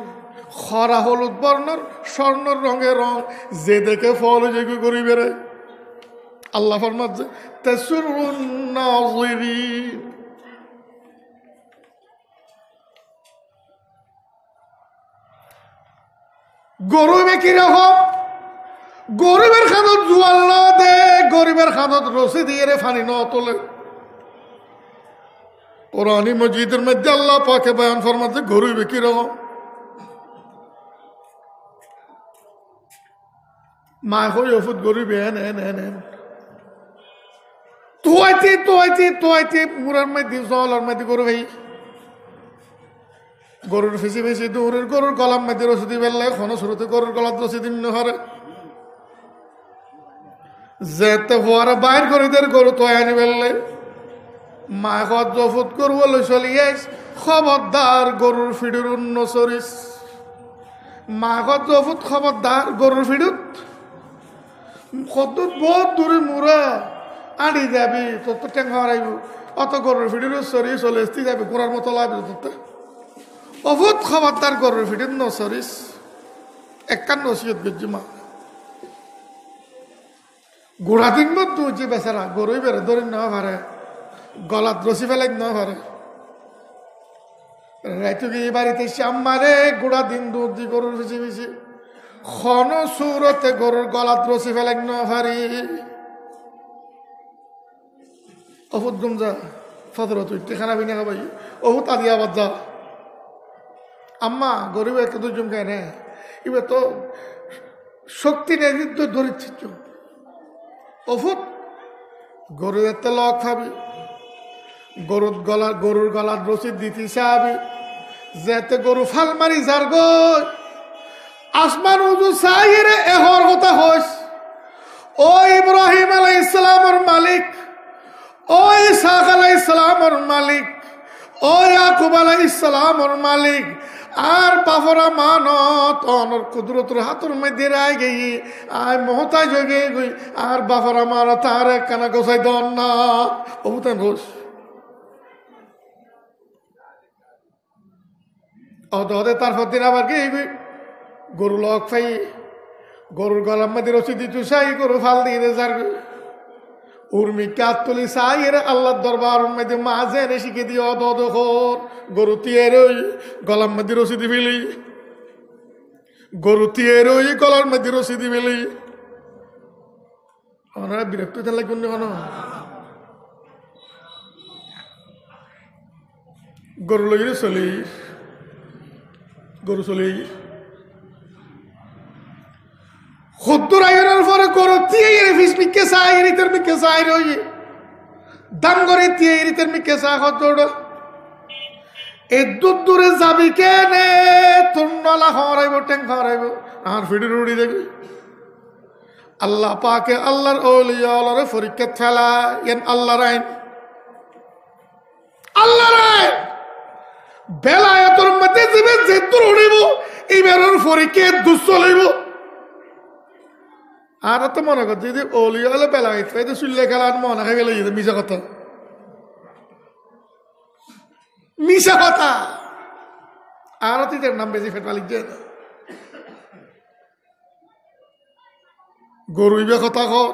খরা হলুদ বর্ণর স্বর্ণ রঙের রং যে দেখে ফল যে গরিবের আল্লাহ ফরমাচ্ছে তাসুরুন নাযিরিন গরুবে কিরকম গরিবের খাদত জুয়াল দে গরিবের খাদত রসি দিয়ে রে ফানি ন তোলে কোরআনী মজিদের মধ্যে আল্লাহ পাকে বয়ান ফরমাচ্ছে গরিবে কিরকম মা হই ওষুধ গরিবে এন এন এন এন তোয়াইতে মুরার মধ্যে জলের মধ্যে গরু ভাই গরুর ফেসি ফেসি দৌড়ের গরুর গলার মধ্যে রসিদি বেললে কোনো শুরুতে গরুর গলার রসিদি হারে যেতে হওয়ার বাইর করিদের গরু তো আনি বেললে মা ঘর জফুত গরু লই চলিয়ে খবরদার গরুর ফিডুর উন্ন চরিস মা ঘর জফুত খবরদার গরুর ফিডুত কত বহুত দূরে মুরা আনি যাবি তোর তো টেঙ্গা হারাইব অত গরুর ফিডুর চরি চলে এসতে যাবি ঘোরার মতো লাগবে তোর অভূত খবরদার গরুর ফিডুর ন চরিস একখান নসিহত গজ্জি মা গোড়া দিন মতো যে বেচারা গরুই বেড়ে ধরে নেওয়া পারে গলাত রসি ফেলে নেওয়া পারে রাইতু গিয়ে বাড়িতে শ্যামারে গোড়া দিন দুধ দি গরুর বেশি বেশি খন সুরতে গরুর গলাত রসি ফেলে নেওয়া পারি অভূত গুমজা ফতর তুই টেখানা বিনা খাবাই অভূত আদি আবাদ যা আম্মা গরিব একটা দুজন খায় রে এবার তো শক্তি নেই ধরিচ্ছিস অফুট গরুর এতে লক খাবি গরুর গলার রসিদ দিতে চাবি যেতে গরু ফাল মারি যার গই আসমান উজু চাইরে এহর কথা হইস ও ইব্রাহিম আলাইহিস সালামের মালিক ও ইসহাক আলাইহিস সালামের মালিক ও ইয়াকুব আলাইহিস সালামের মালিক আর বাফরা মানত অনর কুদরতুর হাতুর মধ্যে রায় গেই আয় মহতাজ হয়ে গে গই আর বাফরা মারা তার কানা গোসাই দন না অবতান ঘোষ অদে তারপর দিন আবার গিয়ে গই গরু লক ফাই গরুর গলার মধ্যে রসি দিতু সাই গরু ফাল দিয়ে যার উর্মি কাতুলি সাইয়ের আল্লাহ দরবার মধ্যে মাঝে এনে শিখে দিয়ে অদ গরু তিয়ের ওই গলার মধ্যে রসি দি ফেলি গরু তিয়ের ওই গলার মধ্যে রসি দি ফেলি ওনারা বিরক্ত লাগবে কোনো গরু লইলে চলি গরু চলি খুদ্দুর আইনের পরে গরু তিয়ের ফিস মিকে চাই রিতের মিকে চাই রই দাম করে তিয়ে রিতের মিকে চা খুদ্দুর এই দূরে যাবি কেনে তোর নলা হরাইব ট্যাং হরাইব আর ফিডি উড়ি দেখবি আল্লাহ পাকে আল্লাহর ওলিয়া আল্লাহর পরীক্ষা ফেলা এন আল্লাহর আইন আল্লাহর আইন বেলায়েতর মধ্যে যাবে যে দূর উড়িব এইবারের পরীক্ষা দুঃস লইব আর তো মনে করছি যে ওলিয়া হলে বেলায়েত পাইতে শুনলে খেলা আর মনে খাই গেলে মিশা কথা মিশা কথা আর তিতের নাম বেশি ফেট মালিক যায় না গরুইবে কথা কর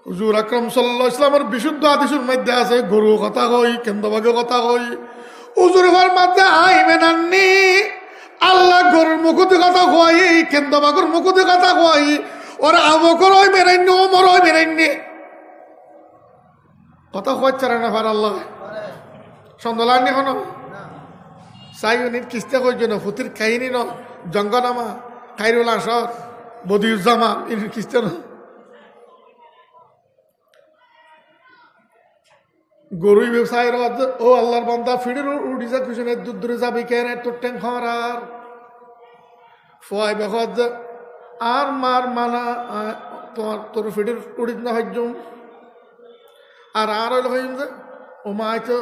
হুজুর আকরাম সাল্লাল্লাহু আলাইহি ওয়াসাল্লামের বিশুদ্ধ হাদিসের মধ্যে আছে গরু কথা কই কেন্দ্রভাগে কথা কই হুজুর হওয়ার মধ্যে আইবে নান্নি আল্লাহ গরুর মুখতে কথা কই কেন্দ্রভাগের মুখতে কথা কই ওর আবকর ওই মেরাইনি ওমর ওই মেরাইনি কথা কইছে না ফার আল্লাহ সন্দলানি হন সাইনির কিস্তে কইজন ফুতির কাহিনী ন জঙ্গনামা খাইরুল আসর বদিউজ্জামা ইনি কিস্তে ন গরুই ব্যবসায়ের ও আল্লাহর বান্দা ফিডের উড়ি যা পিছনে দূর দূরে যাবি কেন তোর ট্যাং খাওয়ার ফয় বেখত আর মার মানা তোমার তোর ফিডের উড়িত না হইজম আর হইল হইম যে ও মা তো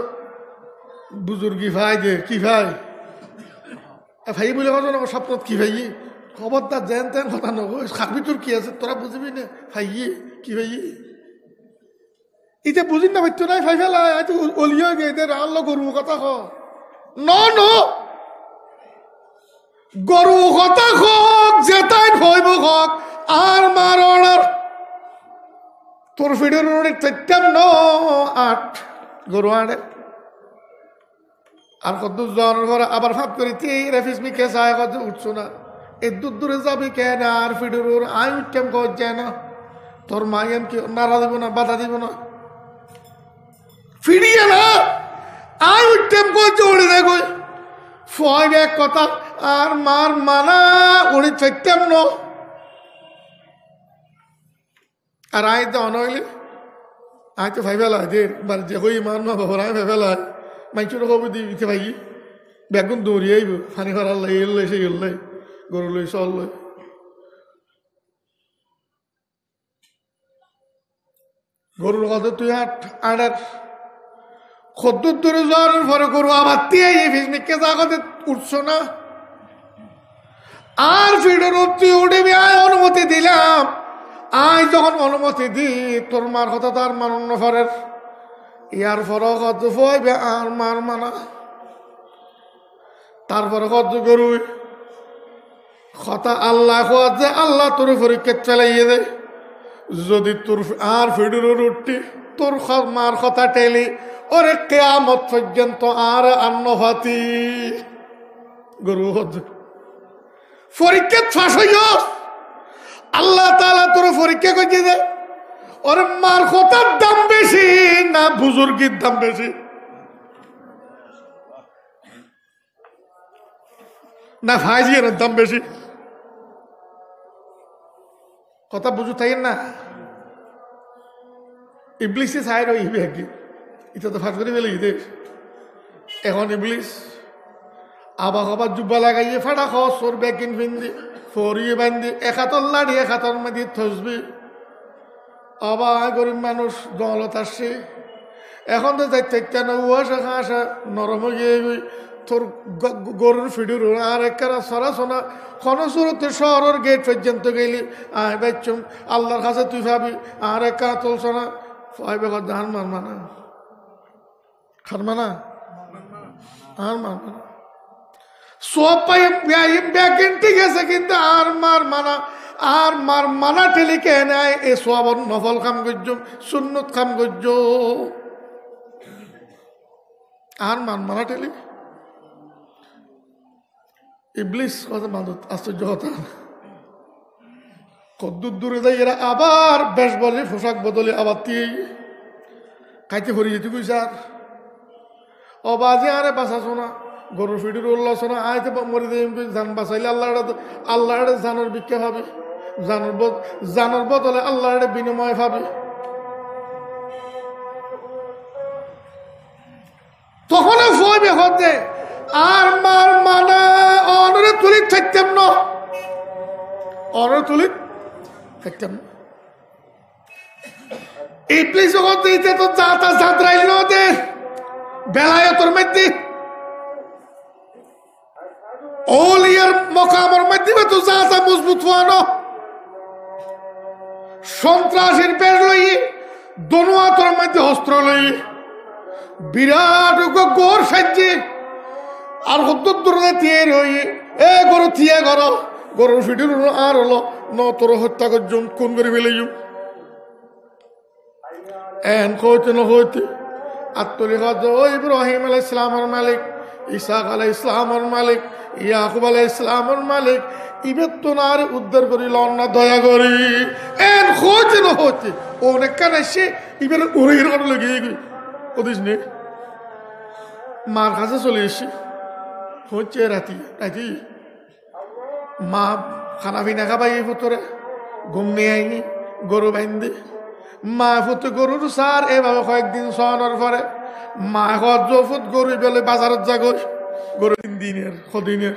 বুজুর্গি ভাই দে কি ভাই ভাই বলে কথা না স্বপ্নত কি ভাই খবরদার যেন তেন কথা নব খাবি তোর কি আছে তোরা বুঝবি না ভাই কি ভাই ইতে বুঝিন না ভাইতো নাই ভাই ফেলা অলিয়া গে আল্লাহ গরু কথা খ ন গরু কথা খক যেতাই ভইব খক আর মার অর্ডার তোর ফিডের চারটাম ন 8 গরু আড়ে আর কত জনের পরে আবার ভাব করি রেফিস মিকে চায় কত উঠছো না এই দূরে যাবি কেন আর ফিডের আই উঠতাম কচ্ছে না তোর মাইয়ান কি নাড়া দিব না বাধা দিব না ফিরিয়ে না আই উঠতাম কচ্ছে উড়ে দেখো ফয় এক কথা আর মার মানা উড়ি চাইতাম ন আর আই তো অনইলে আই তো ভাই ফেলা যে হই মান না বাবার আই ভাই ফেলা মাইচুর খবর দিতে ভাই বেগুন দৌড়িয়ে আইব ফানি করার লাই এলে সে গেল গরু লই চল লই গরুর কথা তুই আড়ার খদ্দুর দূরে যাওয়ার পরে গরু আবার দিয়ে ফিসমিককে জাগাতে উঠছো না আর ফিডের তুই উঠবি আয় অনুমতি দিলাম আয় যখন অনুমতি দি তোর মার কথা তার মান ফরের ইয়ার ফরক কত ফইবে আর মার মানা তারপরে কত গরু কথা আল্লাহ যে আল্লাহ তোর পরীক্ষা চালাইয়ে দে যদি তোর আর ফিডুর উঠতি তোর মার কথা টেলি ওরে কেয়ামত পর্যন্ত আর আন্নভাতি গরু পরীক্ষা ফাঁস হইল আল্লাহ তাআলা তোর পরীক্ষা করছে দে ওর মার কথার দাম বেশি না বুজুর্গির দাম বেশি না ভাইজির দাম বেশি কথা বুঝু থাকেন না ইবলিশে চাই রইবে কি এটা তো ফাঁস করে ফেলে দেশ এখন ইবলিশ আবার জুব্বা লাগাইয়ে ফাটা খস সর ব্যাকিন ফিন্দি ফরিয়ে বান্ধি এক হাতর লাড়ি এক হাতর মধ্যে থসবি আবার গরিব মানুষ দলত আসছে এখন তো যাইতে না উয়াশা খাসা নরম গিয়ে তোর গরুর ফিডুর আর একখানা সরা সোনা খনসুরতে শহরের গেট পর্যন্ত গেলি আয় বাইচুম আল্লাহর কাছে তুই ভাবি আর একখানা চলছ না ফাইবে ধান মারমা না খারমা না আর মারমা না সব পাই ব্যাগেন ঠিক আছে কিন্তু আর মার মানা আর মার মানা ঠেলি কে নেয় এ সব নফল কাম করছ সুন্নত কাম করছ আর মার মানা ঠেলি ইবলিস কথা মাদত আশ্চর্য কথা কদ্দুর দূরে যাই এরা আবার বেশ বলে পোশাক বদলে আবার দিয়ে খাইতে ভরি যেতে কই স্যার ও বাজে আরে বাসা শোনা গরুর ফিডির উল্লাস শোনা আয়তে মরি জান বাঁচাইলে আল্লাহ জানোর ভিক্ষা পাবে জানোর বদলে আল্লাহ বিনিময় পাবে তখন ভয় বেহত দে আর মার মানা অনরে তুলিত থাকতাম না অনরে তুলিত থাকতাম না এই প্লিজ যখন দিতে তো যাতা যাত্রাইল দে বেলায়তর মধ্যে ওলিয়ার মকামের মধ্যে তো যাতা মজবুত হওয়ানো সন্ত্রাসের বের লই দনুয়াতর মধ্যে অস্ত্র লই বিরাট গোর সাজ্যে আর হদ্দুর দূরে থিয়ে রই এ গরু থিয়ে গরুর ফিটির আর হলো ন তোর হত্যা করছুম কোন করে ফেলে এন হইতে না হইতে আত্মলি হজ ইব্রাহিম আলাই ইসলামের মালিক ইসাক আলাই ইসলামের মালিক ইয়াকুব আলাই ইসলামের মালিক ইবের তো না আর উদ্ধার করি লন্না দয়া করি এন হইতে না হইতে অনেক কান এসে ইবের উড়ে লেগে ওদিস নে মার কাছে চলে এসে হচ্ছে রাতি মা খানা পিনা খাবাই ফুতরে ঘুম নিয়ে আইনি গরু বাইন্দে মা ফুতে গরুর সার এভাবে কয়েকদিন সহানোর পরে মা ফুট গরু বেলে বাজারত যা গরু 3 দিনের সদিনের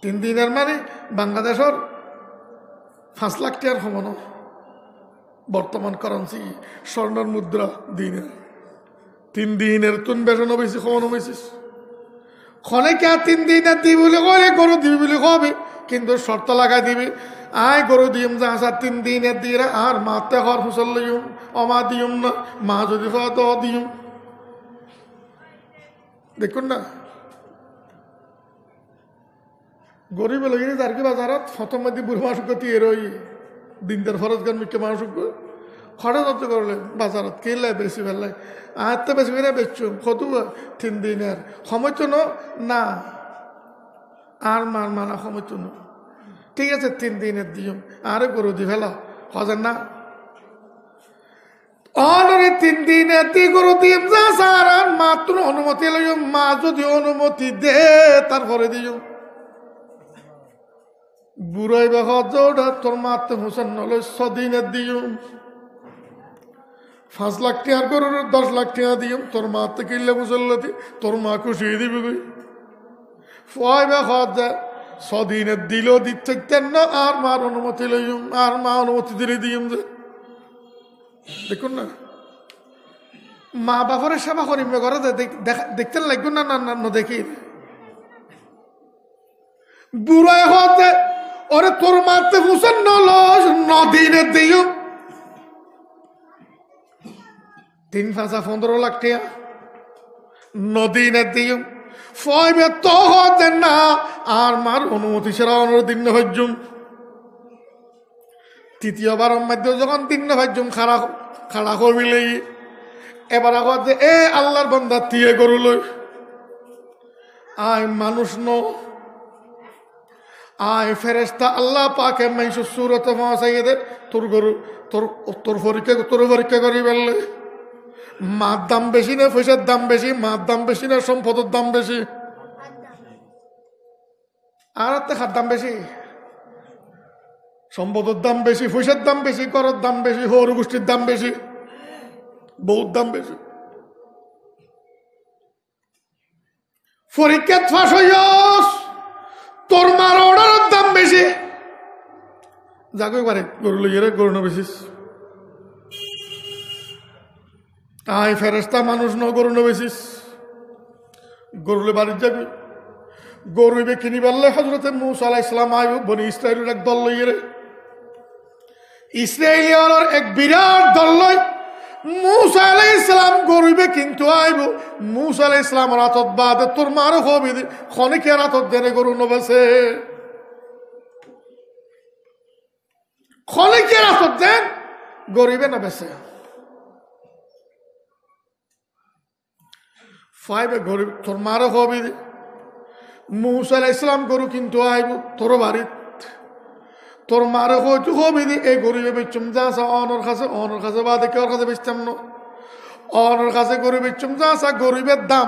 3 দিনের মানে বাংলাদেশের 5 লাখ টাকার সমান বর্তমান কারেন্সি স্বর্ণের মুদ্রা দিনের 3 দিনের তুন বেতন বেশি কমানো বেশি খনে কে 3 দিনের দিবি বলে কলে গরু দিবি বলে কবে কিন্তু শর্ত লাগাই দিবি আয় গরু দিম যা 3 দিনের দিয়ে আর মাতে ঘর ফসল লইম অমা দিম না মা যদি তো দিম দেখুন না গরিব লগিনি যার কি বাজারত প্রথম মধ্যে বুড়ো মাসুক দিয়ে রই দিনদার ফরজ গান মিকে মাসুক খরচ অত করলে বাজারত কেলে বেশি ফেললে আর তো বেশি করে বেচুম কত 3 দিনের সময় তো না আর মার মানা সময় তো ঠিক আছে 3 দিনের দিম আরে গরু দি ফেলা হজের না অনরে 3 দিনের দি গরু দিম যা সার আর মাত্র অনুমতি লইম মা যদি অনুমতি দে তারপরে দিম বুড়াই বেহা তোর মাতে হোসেন নলে 6 দিনের দিম 5 লাখ টাকার গরুর 10 লাখ টাকা দিম তোর মাতে কিনলে মুসল্লাতি তোর মা খুশি দিবি কই ফয় বেহা 6 দিনের দিলেও দিতে থাকতেন না আর মার অনুমতি লইম আর মা অনুমতি দিলে দিম যে দেখুন না মা বাপরের সেবা করিম ঘরে দেখতে লাগবে না না দেখি বুড়াই হতে ওরে তোর মারতে ফুসেন নদিনে দিও 3-15 লাখ টাকা নদিনে দিও ফয়বে তো হতে না আর মার অনুমতি সেরা অনুর দিন হজ্জুম তৃতীয়বারের মধ্যে যখন দিন হজ্জুম খাড়া করবিলে এবার আগত যে এ আল্লাহর বান্দা তিয়ে গরু লই আয় মানুষ আয় ফেরেশতা আল্লাহ পাকে মাইসু সুরতে পৌঁছাইয়ে দে তোর গরু তোর পরীক্ষা করি বললে মার দাম বেশি না পয়সার দাম বেশি মার দাম বেশি না সম্পদের দাম বেশি আর খার দাম বেশি সম্পদের দাম বেশি পয়সার দাম বেশি করার দাম বেশি হর গোষ্ঠীর দাম বেশি বহুত দাম বেশি পরীক্ষা ফাঁস হইস তোর মার অর্ডারের দাম বেশি যাকে পারে গরু লইয়ে গরু না বেশি আই ফেরেস্তা মানুষ ন গরু নবেছিস গরুলে বাড়ির যাবি গরুবে কিনি পারলে হজরতে মুসা আলাইহিস সালাম আইব বনি ইসরায়েলের এক দল লইয়ে রে ইসরায়েলিয়ার এক বিরাট দল লই মুসা আলাইহিস সালাম গরুবে কিন্তু আইব মুসা আলাইহিস সালাম রাতত বাদে তোর মারো হবি খনিকে রাতত দেনে গরু নবেছে খনিকে রাতত দেন গরিবে নবেছে ফাইবে গরিব তোর মারো হবি মুসা আলাইহিস সালাম গরু কিন্তু আইব তোর বাড়িত তোর মারে হয়তো হবি এই গরিবে বেচুম যা আসা অনর কাছে বাদে কেউ কাছে বেচতাম না অনর কাছে গরিব বেচুম যা আসা গরিবের দাম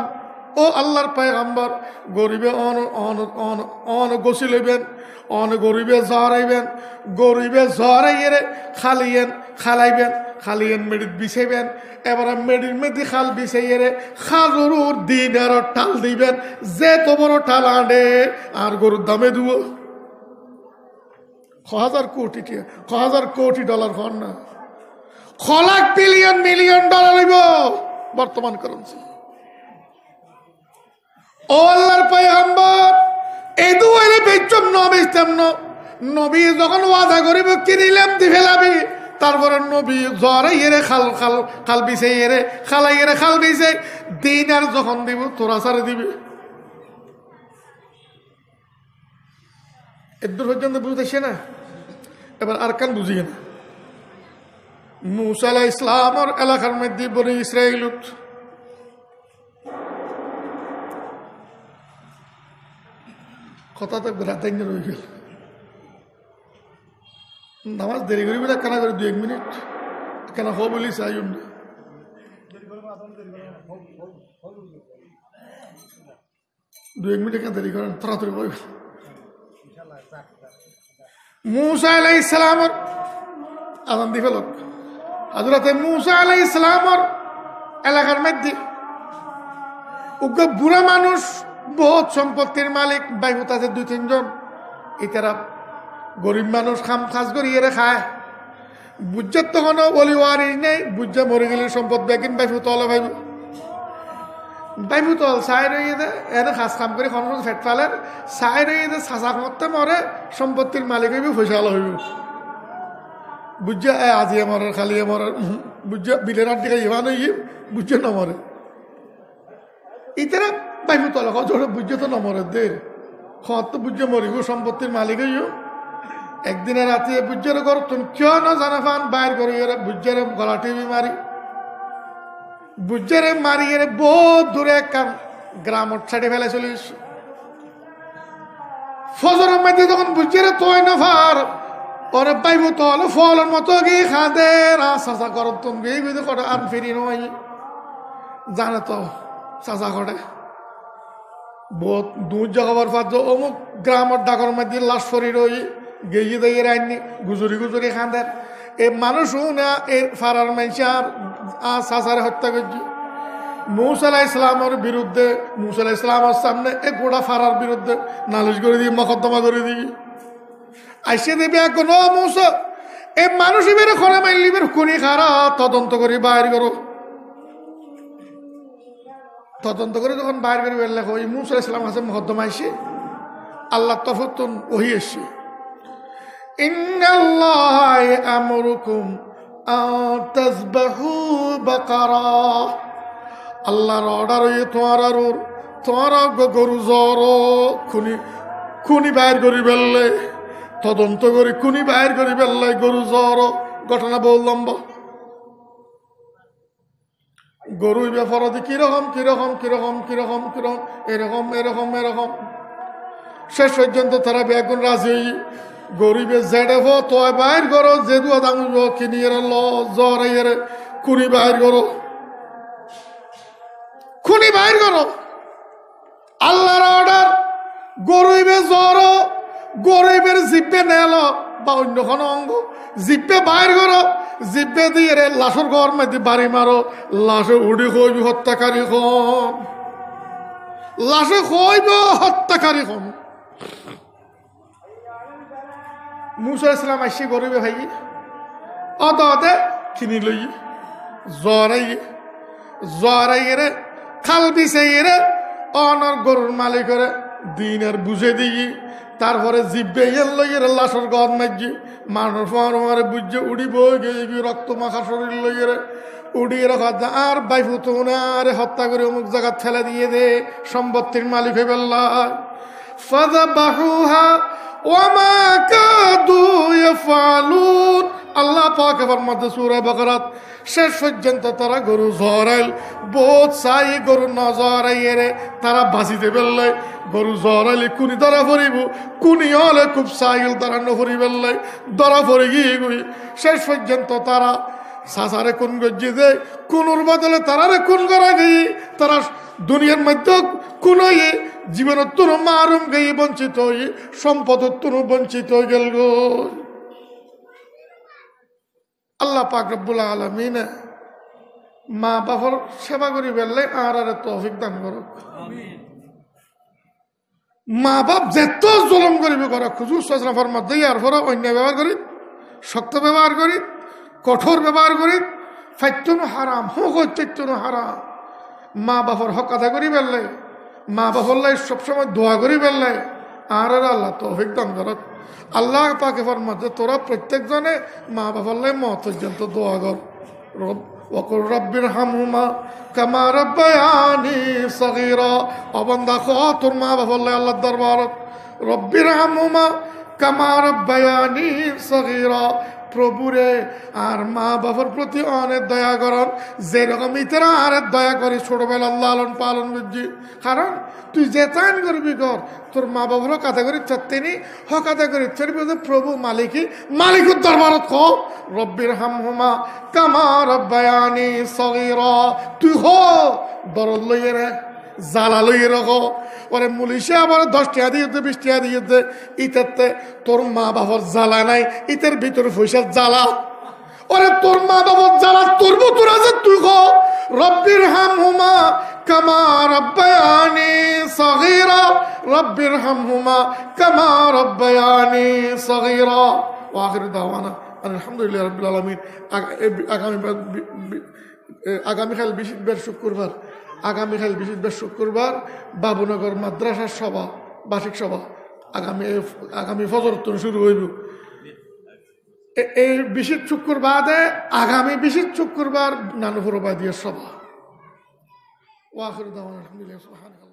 ও আল্লাহর পয়গম্বর গরিবে অন গোসি লইবেন অন গরিবে ঝরাইবেন গরিবে ঝরাইয়ে খালাইবেন মেডিত বিছাইবেন এবার মেডির মেদি খাল বিছাইয়ে খালুর দিনের টাল দিবেন যে তো বড় টাল আনে আর গরুর দামে দিব $1,000 হন না $1,00,000,000,000 হইব বর্তমান কারেন্সি ও আল্লাহর পয়গম্বর এই দুয়ারে বেচম ন বেচতাম না নবী যখন ওয়াদা করিব কিনিলাম দি ফেলাবি তারপরে নবী জ্বরে এরে খাল বিছে এরে খালাই এরে খাল বিছে দিন আর যখন দিব তোরা সারে দিবি এদূর পর্যন্ত বুঝতেছে না এবার আর কান বুঝিয়ে না মুসা আলাইহিস সালামের এলাকার মধ্যে বনি ইসরাইল কথা তো রাতে রয়ে গেল নামাজ দেরি করি বলে কেনা করে 2-1 মিনিট কেন হো বলি চাই না দুই এক মিনিট কেন দেরি করেন তাড়াতাড়ি বই মুসা আলাইহিস সালামের আজান দি ফেলক হযরতে মুসা আলাইহিস সালামের এলাকার মধ্যে উগ্র বুড়া মানুষ বহুত সম্পত্তির মালিক বাইহুত আছে 2-3 জন এটারা গরিব মানুষ খাম খাস করি এরে খায় বুঝার তখন বলি ওয়ারি নেই বুঝা মরে গেলে সম্পদ বেকিন বাইফু তলে বাইফু তল চাই রয়ে দে এনে খাস খাম করে খন ফেট ফালের চাই রয়ে দে চাচা মরতে মরে সম্পত্তির মালিক হইব পয়সা হইব বুঝা আজিয়ে মরার খালিয়ে মরার বুঝা বিলের আট দিকে ইমান হইব বুঝা নমরে ইতারা বাইফু তলে বুঝে তো নমরে দের খত তো বুঝে মরিব সম্পত্তির মালিক হইব একদিনে রাতে বুঝারে ঘর তুমি কেউ না জানা ফান বাইর করি বুঝারে গলা টিভি মারি বুঝারে মারি বহুত দূরে এক গ্রাম ছাড়ি ফেলে চলিস ফজরের মধ্যে তখন বুঝারে তোয় না ফার ওরে পাইব তল ফলের মতো গিয়ে খাদে চাষা কর তুমি গিয়ে বুঝে কটা আর ফিরি নয় জানে তো চাষা করে বহুত দূর জাগাবার পাঁচ অমুক গ্রামের ডাকর মধ্যে লাশ ফরি রই গেয়ে দিয়ে রাইনি গুজরি খান্দেন এই মানুষও না এই ফারার মানুষ আর চাচারে হত্যা করছি মুসা আলাইহিস সালামের বিরুদ্ধে মুসা আলাইহিস সালামের সামনে এক গোটা ফারার বিরুদ্ধে নালিশ করে দিই মকদ্দমা করে দিই আইসে দেবে এখন মুসা এই মানুষ এবারে খরে মাইলি বের খুনি খারা তদন্ত করে বাইর করো তদন্ত করে যখন বাইর করে বেরলে ওই মুসা আলাইহিস সালাম কাছে মকদ্দমা আইসে আল্লাহ তফতুন ওহি এসে إن الله يأمركم أن تذبحوا بقرة الله অর্ডার হয়ে তোমারা গরু জড়ো খুনি বাইর করি বেললে তদন্ত করি খুনি বাইর করি বেললে গরু জড়ো ঘটনা বললাম গরু ব্যাপারে কিরকম এরকম শেষ পর্যন্ত তারা বেগুন রাজি হই গরিবে জেডে হো তো বাইর করো যেদু দাম কিনিয়ে জ্বর খুনি বাইর করো আল্লাহর অর্ডার গরিবে জ্বর গরিবের জিব্বে নেল বা অন্য কোনো অঙ্গ জিব্বে বাইর করো জিব্বে দিয়ে লাশের ঘর মধ্যে বাড়ি মারো লাশে উড়ি হইবি হত্যাকারী হম লাশে হইব হত্যাকারী হম মুসা আলাইহিস সালাম আসি গরিবে ভাই অদে কিনি লই জ্বরাই জরাইরে খাল বিছাইরে অনর গরুর মালিকের দিনের বুঝে দিই তারপরে জিব্বে ইয়ের লইয়ের লাশর গদ মাঝি মানুষ মারে বুঝে উড়িব গিয়ে রক্ত মাখা শরীর লইয়ের উড়িয়ে রাখা আর বাইফু তো আরে হত্যা করে অমুক জায়গা ঠেলে দিয়ে দে সম্পত্তির মালিক হয়ে বেল্লায় ফাযাবাহুহা ওয়ামা কাদু ইয়াফআলুন। আল্লাহ পাক এবার মধ্যে সূরা বাকারাত শেষ পর্যন্ত তারা গরু জরাইল বহুত চাই গরু নজরাইয়ে তারা বাঁচিতে পেললে গরু জরাইলে কুনি ধরা পড়িব কুনি হলে খুব চাইল তারা নফরি পেললে ধরা পড়ে গিয়ে গুই শেষ পর্যন্ত তারা সাসারে কোন গজ্জি দেয় কোনোর বদলে তারারে কোন করা গিয়ে তারা দুনিয়ার মধ্যে কোন জীবনের তোর মারুম গিয়ে বঞ্চিত হয়ে সম্পদের তোর বঞ্চিত হয়ে গেল গো। আল্লাহ পাক রব্বুল আলামিন মা বাবার সেবা করি বেললে আর তৌফিক দান করুক। মা বাপ যেত জুলুম করিবে করক হুজুর সাল্লাল্লাহু আলাইহি ওয়াসাল্লাম ফরমাতে আর পরে অন্য ব্যবহার করি শক্ত ব্যবহার করি কঠোর ব্যবহার করি ফাইতুন হারাম হোক চৈতন্য হারাম। মা বাবার হক আদা করি বেললে মা বাবার লাই সবসময় দোয়া করি বেললে আর আল্লাহ তৌফিক দান করক। আল্লাহ পাকে ফরমাতে তোরা প্রত্যেকজনে মা বাবার লাই মত পর্যন্ত দোয়া কর ওয়াকুর রব্বির হামহুমা কামা রাব্বায়ানি সগীরা। অবন্দা খ তোর মা বাবার লাই আল্লাহর দরবারত রব্বির হামহুমা কামা রাব্বায়ানি সগীরা। প্রভুরে আর মা বাবার প্রতি অনেক দয়া করন যেরকম ইতারা আর দয়া করি ছোটবেলা লালন পালন বুঝছি। কারণ তুই যে চান করবি কর তোর মা বাবারও কাতা করি চারতেনি হক আদা করি প্রভু মালিকই মালিকুর দরবারত ক রব্বির হামহুমা কামা রাব্বায়ানি সগীরা। তুই হো দরদ লইয়ে রে জ্বালা লইয়ে রাখো ওরে মুলিশে আবার 10 টাকা দিয়েছে 20 টাকা দিয়েছে ইতাতে তোর মা বাবার জ্বালা নাই ইতার ভিতরে পয়সা জ্বালা ওরে তোর মা বাবার জ্বালা তোর ভিতর আছে তুই কো রব্বির হামহুমা কামা রাব্বায়ানি সগীরা রব্বির হামহুমা কামা রাব্বায়ানি সগীরা। ওয়া আখিরু দাওয়ানা আলহামদুলিল্লাহি রাব্বিল আলামিন। আগামীকাল বৃহস্পতিবার শুক্রবার আগামীকাল বৃহস্পতিবার শুক্রবার বাবুনগর মাদ্রাসার সভা বার্ষিক সভা আগামী ফজর তো শুরু হইব। এই বিশেষ শুক্রবারে আগামী বিশেষ শুক্রবার নানুপুরবাদীয় সভা। ওয়া আখিরু দাওয়ানা আলহামদুলিল্লাহ।